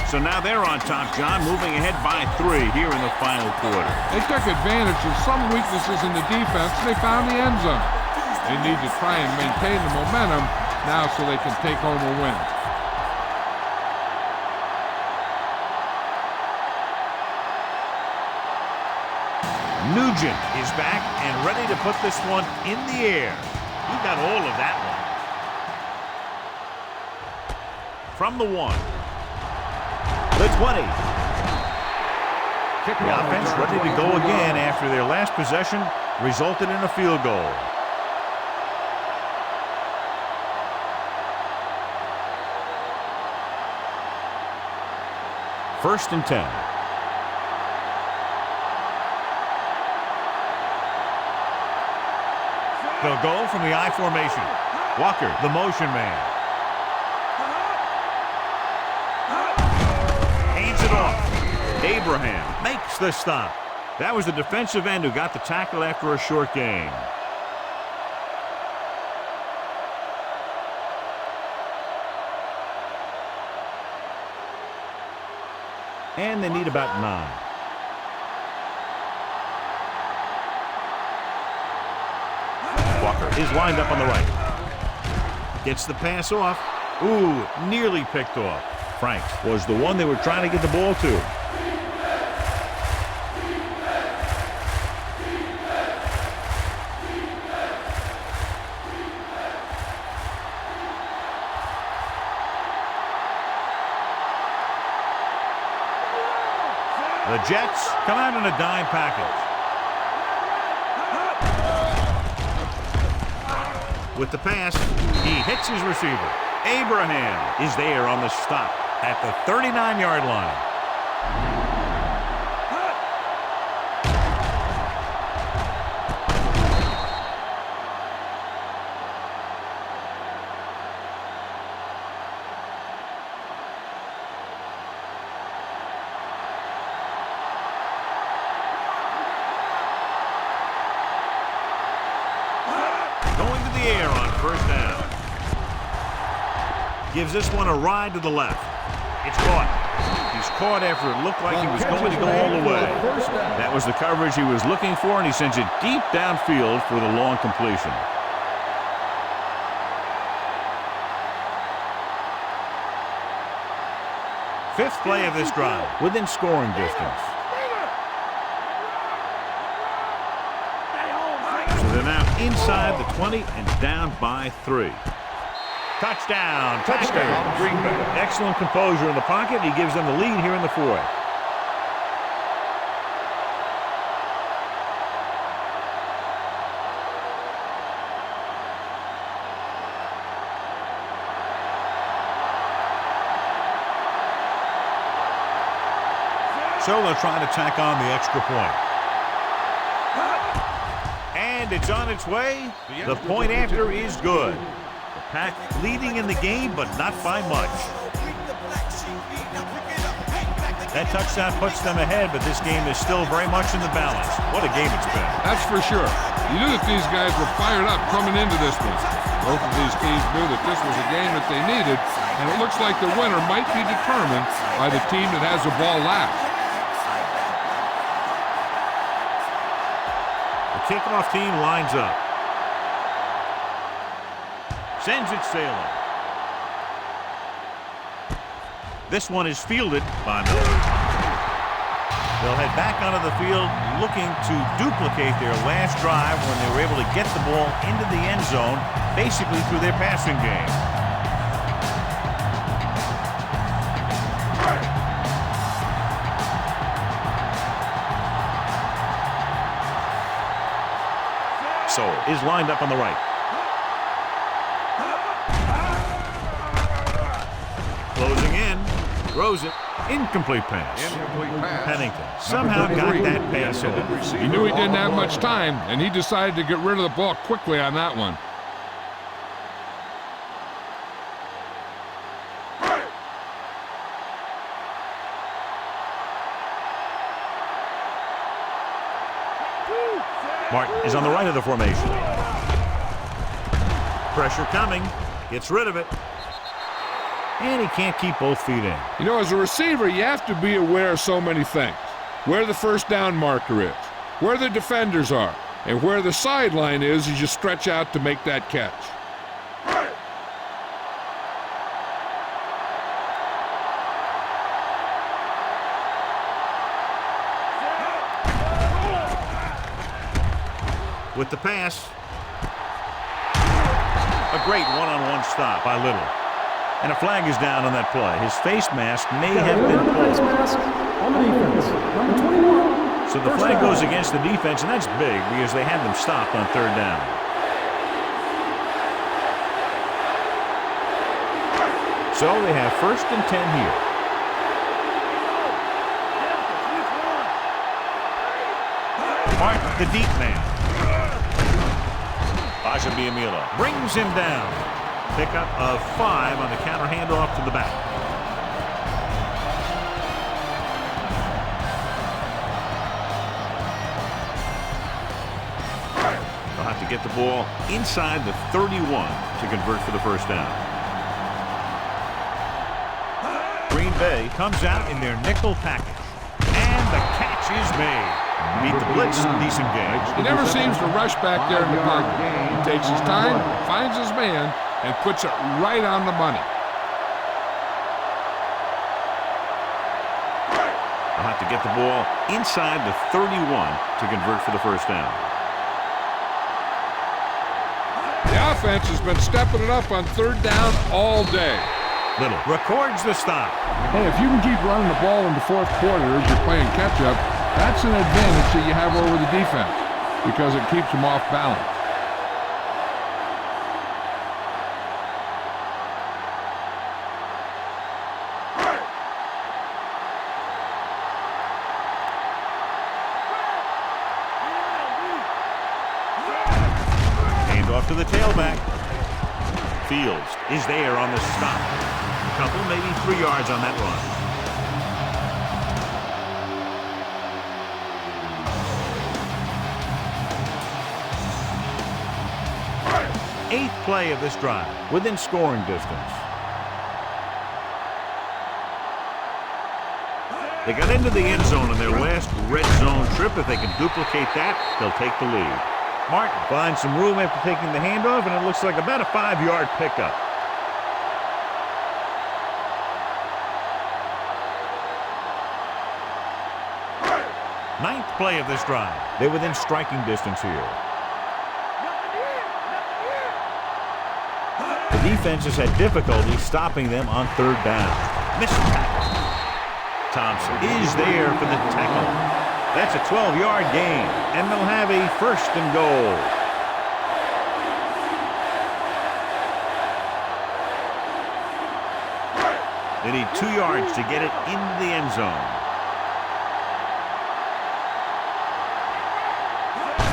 So now they're on top, John, moving ahead by 3 here in the final quarter.
They took advantage of some weaknesses in the defense. They found the end zone. They need to try and maintain the momentum now so they can take home a win.
Nugent is back and ready to put this one in the air. He got all of that one. From the 1. The 20. The offense ready to go again after their last possession resulted in a field goal. First and 10. They'll go from the I formation. Walker, the motion man. Hands it off. Abraham makes the stop. That was the defensive end who got the tackle after a short gain. And they need about 9. Is lined up on the right. Gets the pass off. Ooh, nearly picked off. Franks was the one they were trying to get the ball to. The Jets come out in a dime package. With the pass, he hits his receiver. Abraham is there on the stop at the 39-yard line. Going to the air on first down. Gives this one a ride to the left. It's caught. He's caught after it looked like he was going to go all the way. That was the coverage he was looking for, and he sends it deep downfield for the long completion. Fifth play of this drive, within scoring distance. So they're now inside the 20 and down by 3. Touchdown, Green Bay. Excellent composure in the pocket. He gives them the lead here in the 4th. So they'll try to tack on the extra point. And it's on its way. The point after is good. The Pack leading in the game, but not by much. That touchdown puts them ahead, but this game is still very much in the balance. What a game it's been.
That's for sure. You knew that these guys were fired up coming into this one. Both of these teams knew that this was a game that they needed, and it looks like the winner might be determined by the team that has the ball last.
The kickoff team lines up. Sends it sailing. This one is fielded by Miller. They'll head back onto the field looking to duplicate their last drive when they were able to get the ball into the end zone, basically through their passing game. So is lined up on the right. Closing in, throws it, incomplete pass. Pennington somehow got that pass off.
He knew he didn't have much time, and he decided to get rid of the ball quickly on that one.
Martin is on the right of the formation. Pressure coming, gets rid of it. And he can't keep both feet in.
You know, as a receiver, you have to be aware of so many things. Where the first down marker is, where the defenders are, and where the sideline is as you stretch out to make that catch.
With the pass. A great one-on-one stop by Little. And a flag is down on that play. His face mask may have been pulled.
On the defense, number 21.
So the flag goes against the defense, and that's big because they had them stopped on third down. So they have first and 10 here. Martin, the deep man. Ajabiamila brings him down. Pickup of 5 on the counter handoff to the back. They'll have to get the ball inside the 31 to convert for the first down. Green Bay comes out in their nickel package. And the catch is made. Beat the blitz, decent game.
He never seems to rush back there in the pocket. He takes his time, finds his man, and puts it right on the money.
They'll have to get the ball inside the 31 to convert for the first down.
The offense has been stepping it up on third down all day.
Little records the stop.
Hey, if you can keep running the ball in the fourth quarter as you're playing catch-up, that's an advantage that you have over the defense because it keeps them off balance.
Hand off to the tailback. Fields is there on the stop. A couple, maybe 3 yards on that run. Eighth play of this drive, within scoring distance. They got into the end zone on their last red zone trip. If they can duplicate that, they'll take the lead. Martin finds some room after taking the handoff, and it looks like about a 5-yard pickup. Ninth play of this drive. They're within striking distance here. The defense has had difficulty stopping them on third down. Missed tackle. Thompson is there for the tackle. That's a 12-yard gain, and they'll have a first and goal. They need 2 yards to get it into the end zone.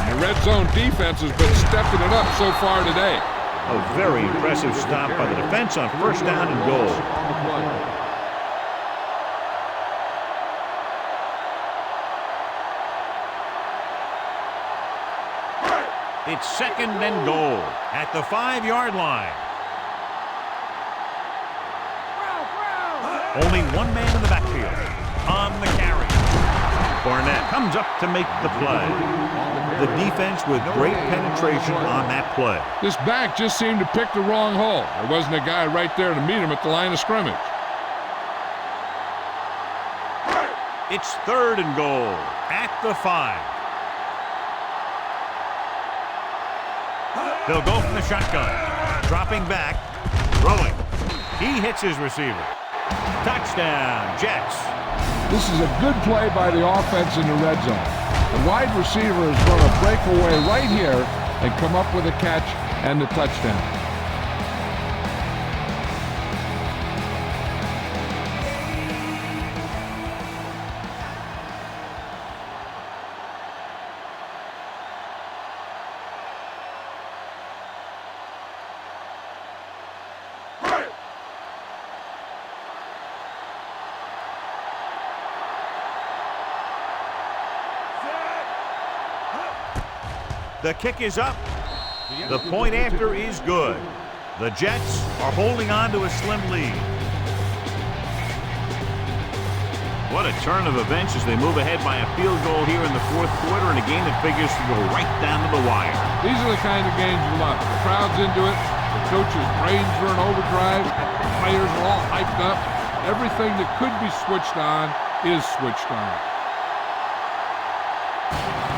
The red zone defense has been stepping it up so far today.
A very impressive stop by the defense on first down and goal. It's second and goal at the 5-yard line. Only one man in the backfield on the carry. Barnett comes up to make the play. The defense with great penetration on that play.
This back just seemed to pick the wrong hole. There wasn't a guy right there to meet him at the line of scrimmage.
It's third and goal at the 5. They'll go from the shotgun. Dropping back. Throwing. He hits his receiver. Touchdown, Jets.
This is a good play by the offense in the red zone. The wide receiver is going to break away right here and come up with a catch and the touchdown.
The kick is up. The point after is good. The Jets are holding on to a slim lead. What a turn of events as they move ahead by a field goal here in the fourth quarter in a game that figures to go right down to the wire.
These are the kind of games you love. The crowd's into it. The coach's brains are in overdrive. The players are all hyped up. Everything that could be switched on is switched on.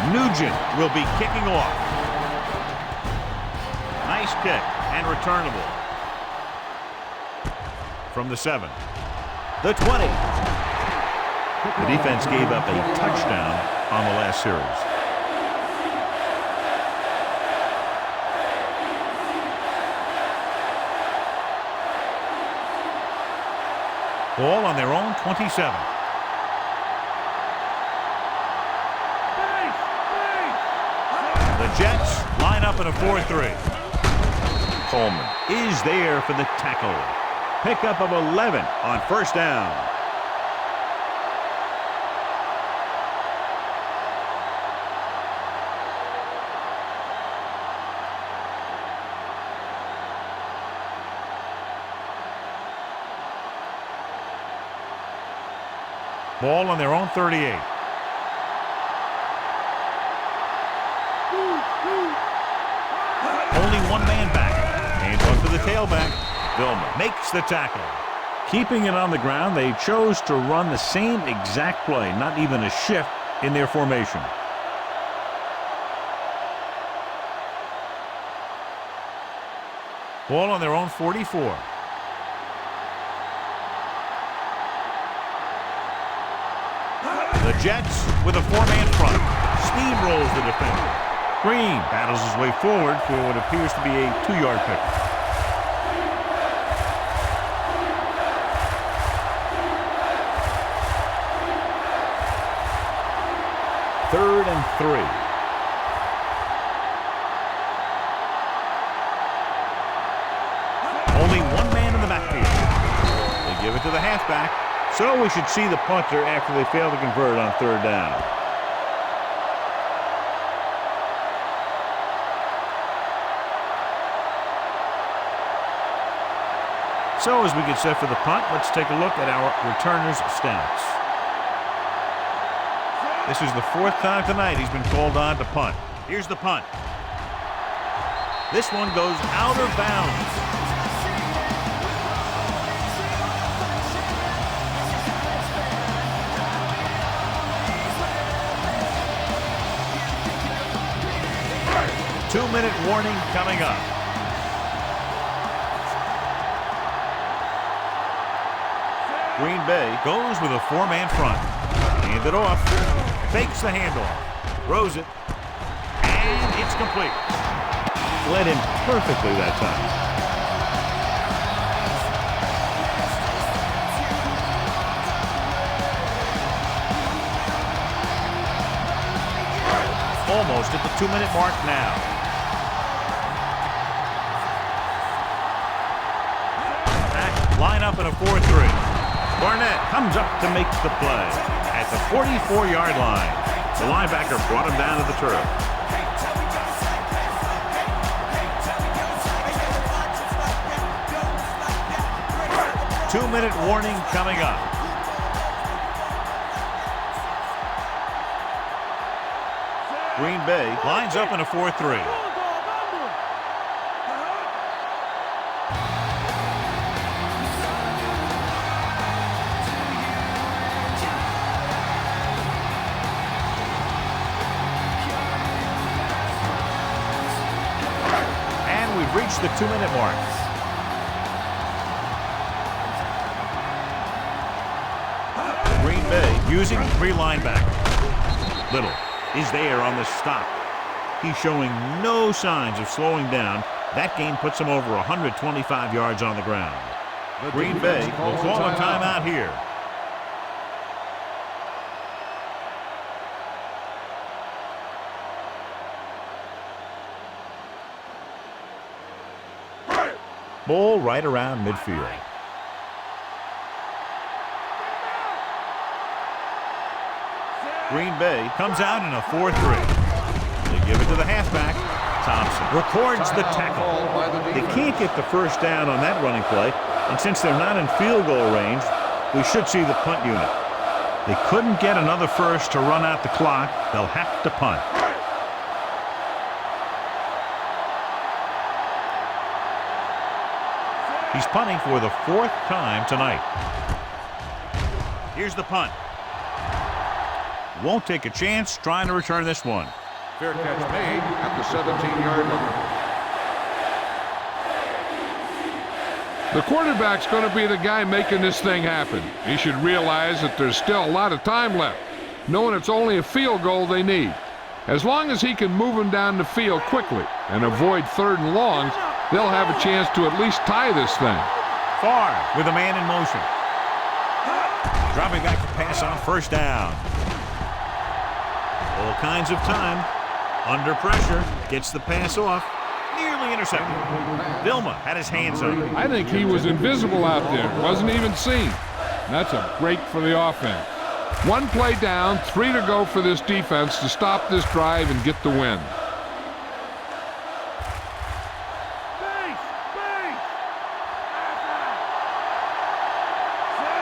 Nugent will be kicking off. Nice kick and returnable. From the 7. The 20. The defense gave up a touchdown on the last series. Ball on their own 27. The Jets line up in a 4-3. Coleman is there for the tackle. Pickup of 11 on first down. Ball on their own 38. Only one man back. Hands off to the tailback. Vilma makes the tackle. Keeping it on the ground, they chose to run the same exact play, not even a shift in their formation. Ball on their own 44. Jets with a 4-man front. Steamrolls the defender. Green battles his way forward for what appears to be a 2-yard pickup. Third and 3. Only one man in the backfield. They give it to the halfback. So we should see the punter after they fail to convert on 3rd down. So as we get set for the punt, let's take a look at our returners' stats. This is the 4th time tonight he's been called on to punt. Here's the punt. This one goes out of bounds. Two-minute warning coming up. Green Bay goes with a 4-man front. Hand it off. Fakes the handoff. Throws it. And it's complete. Led him perfectly that time. Almost at the 2-minute mark now. Line up in a 4-3. Barnett comes up to make the play at the 44-yard line. The linebacker brought him down to the turf. Two-minute warning coming up. Green Bay lines up in a 4-3. Reached the 2-minute mark. Green Bay using 3 linebackers. Little is there on the stop. He's showing no signs of slowing down. That gain puts him over 125 yards on the ground. Green Bay will call a timeout here. Ball right around midfield. Green Bay comes out in a 4-3. They give it to the halfback. Thompson records the tackle. They can't get the first down on that running play, and since they're not in field goal range, we should see the punt unit. They couldn't get another first to run out the clock. They'll have to punt. He's punting for the 4th time tonight. Here's the punt. Won't take a chance trying to return this one.
Fair catch made at the 17-yard line.
The quarterback's going to be the guy making this thing happen. He should realize that there's still a lot of time left, knowing it's only a field goal they need. As long as he can move them down the field quickly and avoid 3rd and longs, they'll have a chance to at least tie this thing.
Farr with a man in motion. Dropping back to pass on 1st down. All kinds of time. Under pressure. Gets the pass off. Nearly intercepted. Vilma had his hands up.
I think he was invisible out there. Wasn't even seen. That's a break for the offense. 1 play down, 3 to go for this defense to stop this drive and get the win.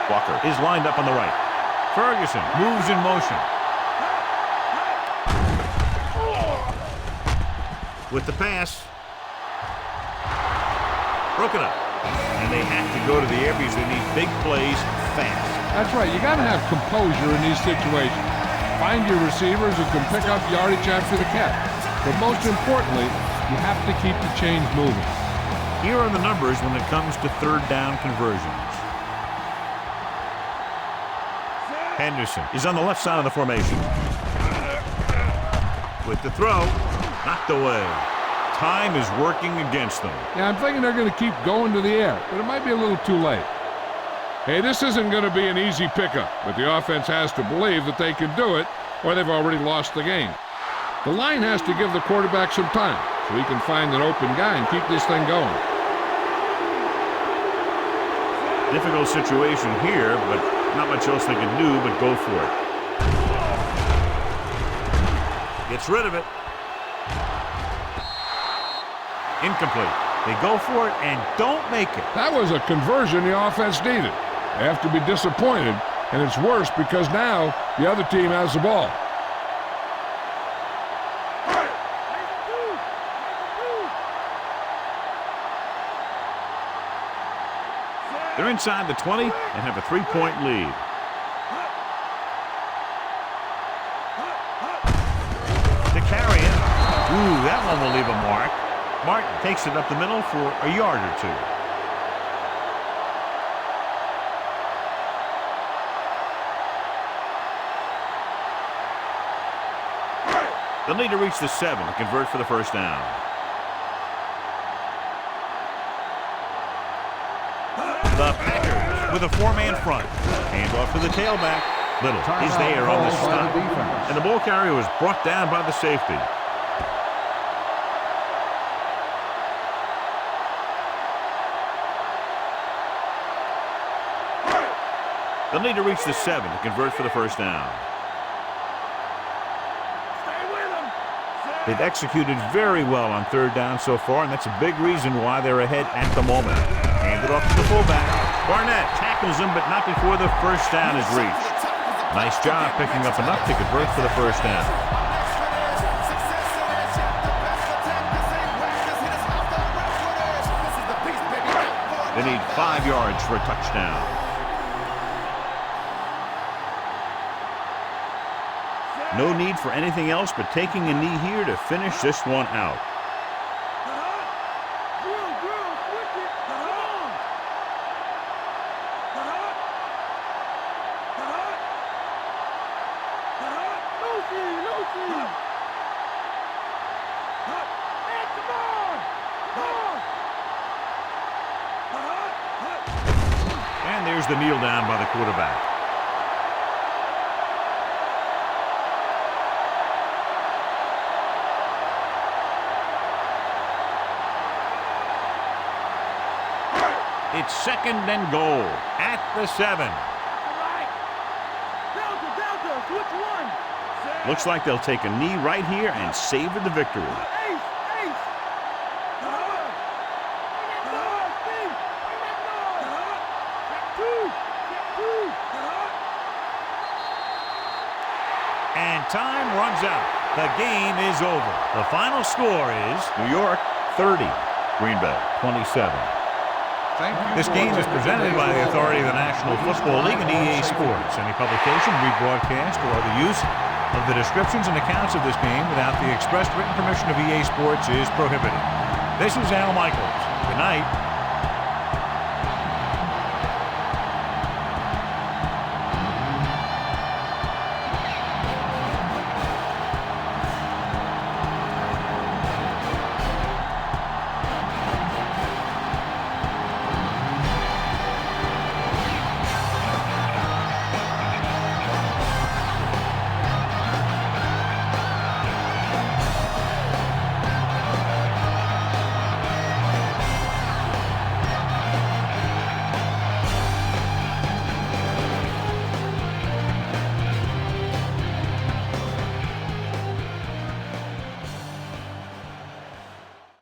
Walker is lined up on the right. Ferguson moves in motion. With the pass. Broken up. And they have to go to the air because they need big plays fast.
That's right. You got to have composure in these situations. Find your receivers who can pick up yardage after the catch. But most importantly, you have to keep the chains moving.
Here are the numbers when it comes to 3rd down conversions. Henderson is on the left side of the formation. With the throw, knocked away. Time is working against them.
Yeah, I'm thinking they're going to keep going to the air, but it might be a little too late. Hey, this isn't going to be an easy pickup, but the offense has to believe that they can do it, or they've already lost the game. The line has to give the quarterback some time so he can find an open guy and keep this thing going.
Difficult situation here, but not much else they can do but go for it. Gets rid of it. Incomplete. They go for it and don't make it.
That was a conversion the offense needed. They have to be disappointed, and it's worse because now the other team has the ball.
They're inside the 20 and have a 3-point lead. To carry it. Ooh, that one will leave a mark. Martin takes it up the middle for a yard or two. They'll need to reach the 7 to convert for the first down. The Packers with a 4-man front. Hand off to the tailback. Little is there on the stop. And the ball carrier was brought down by the safety. They'll need to reach the 7 to convert for the first down. They've executed very well on third down so far, and that's a big reason why they're ahead at the moment. Handed off to the fullback. Barnett tackles him, but not before the first down is reached. Nice job picking up enough to convert for the first down. They need 5 yards for a touchdown. No need for anything else but taking a knee here to finish this one out. And there's the kneel down by the quarterback. It's 2nd and goal at the 7. Looks like they'll take a knee right here and savor the victory. And time runs out. The game is over. The final score is New York 30, Green Bay 27. This game is presented by the authority of the National Football League and EA Sports. Any publication, rebroadcast, or other use of the descriptions and accounts of this game without the express written permission of EA Sports is prohibited. This is Al Michaels. Good night.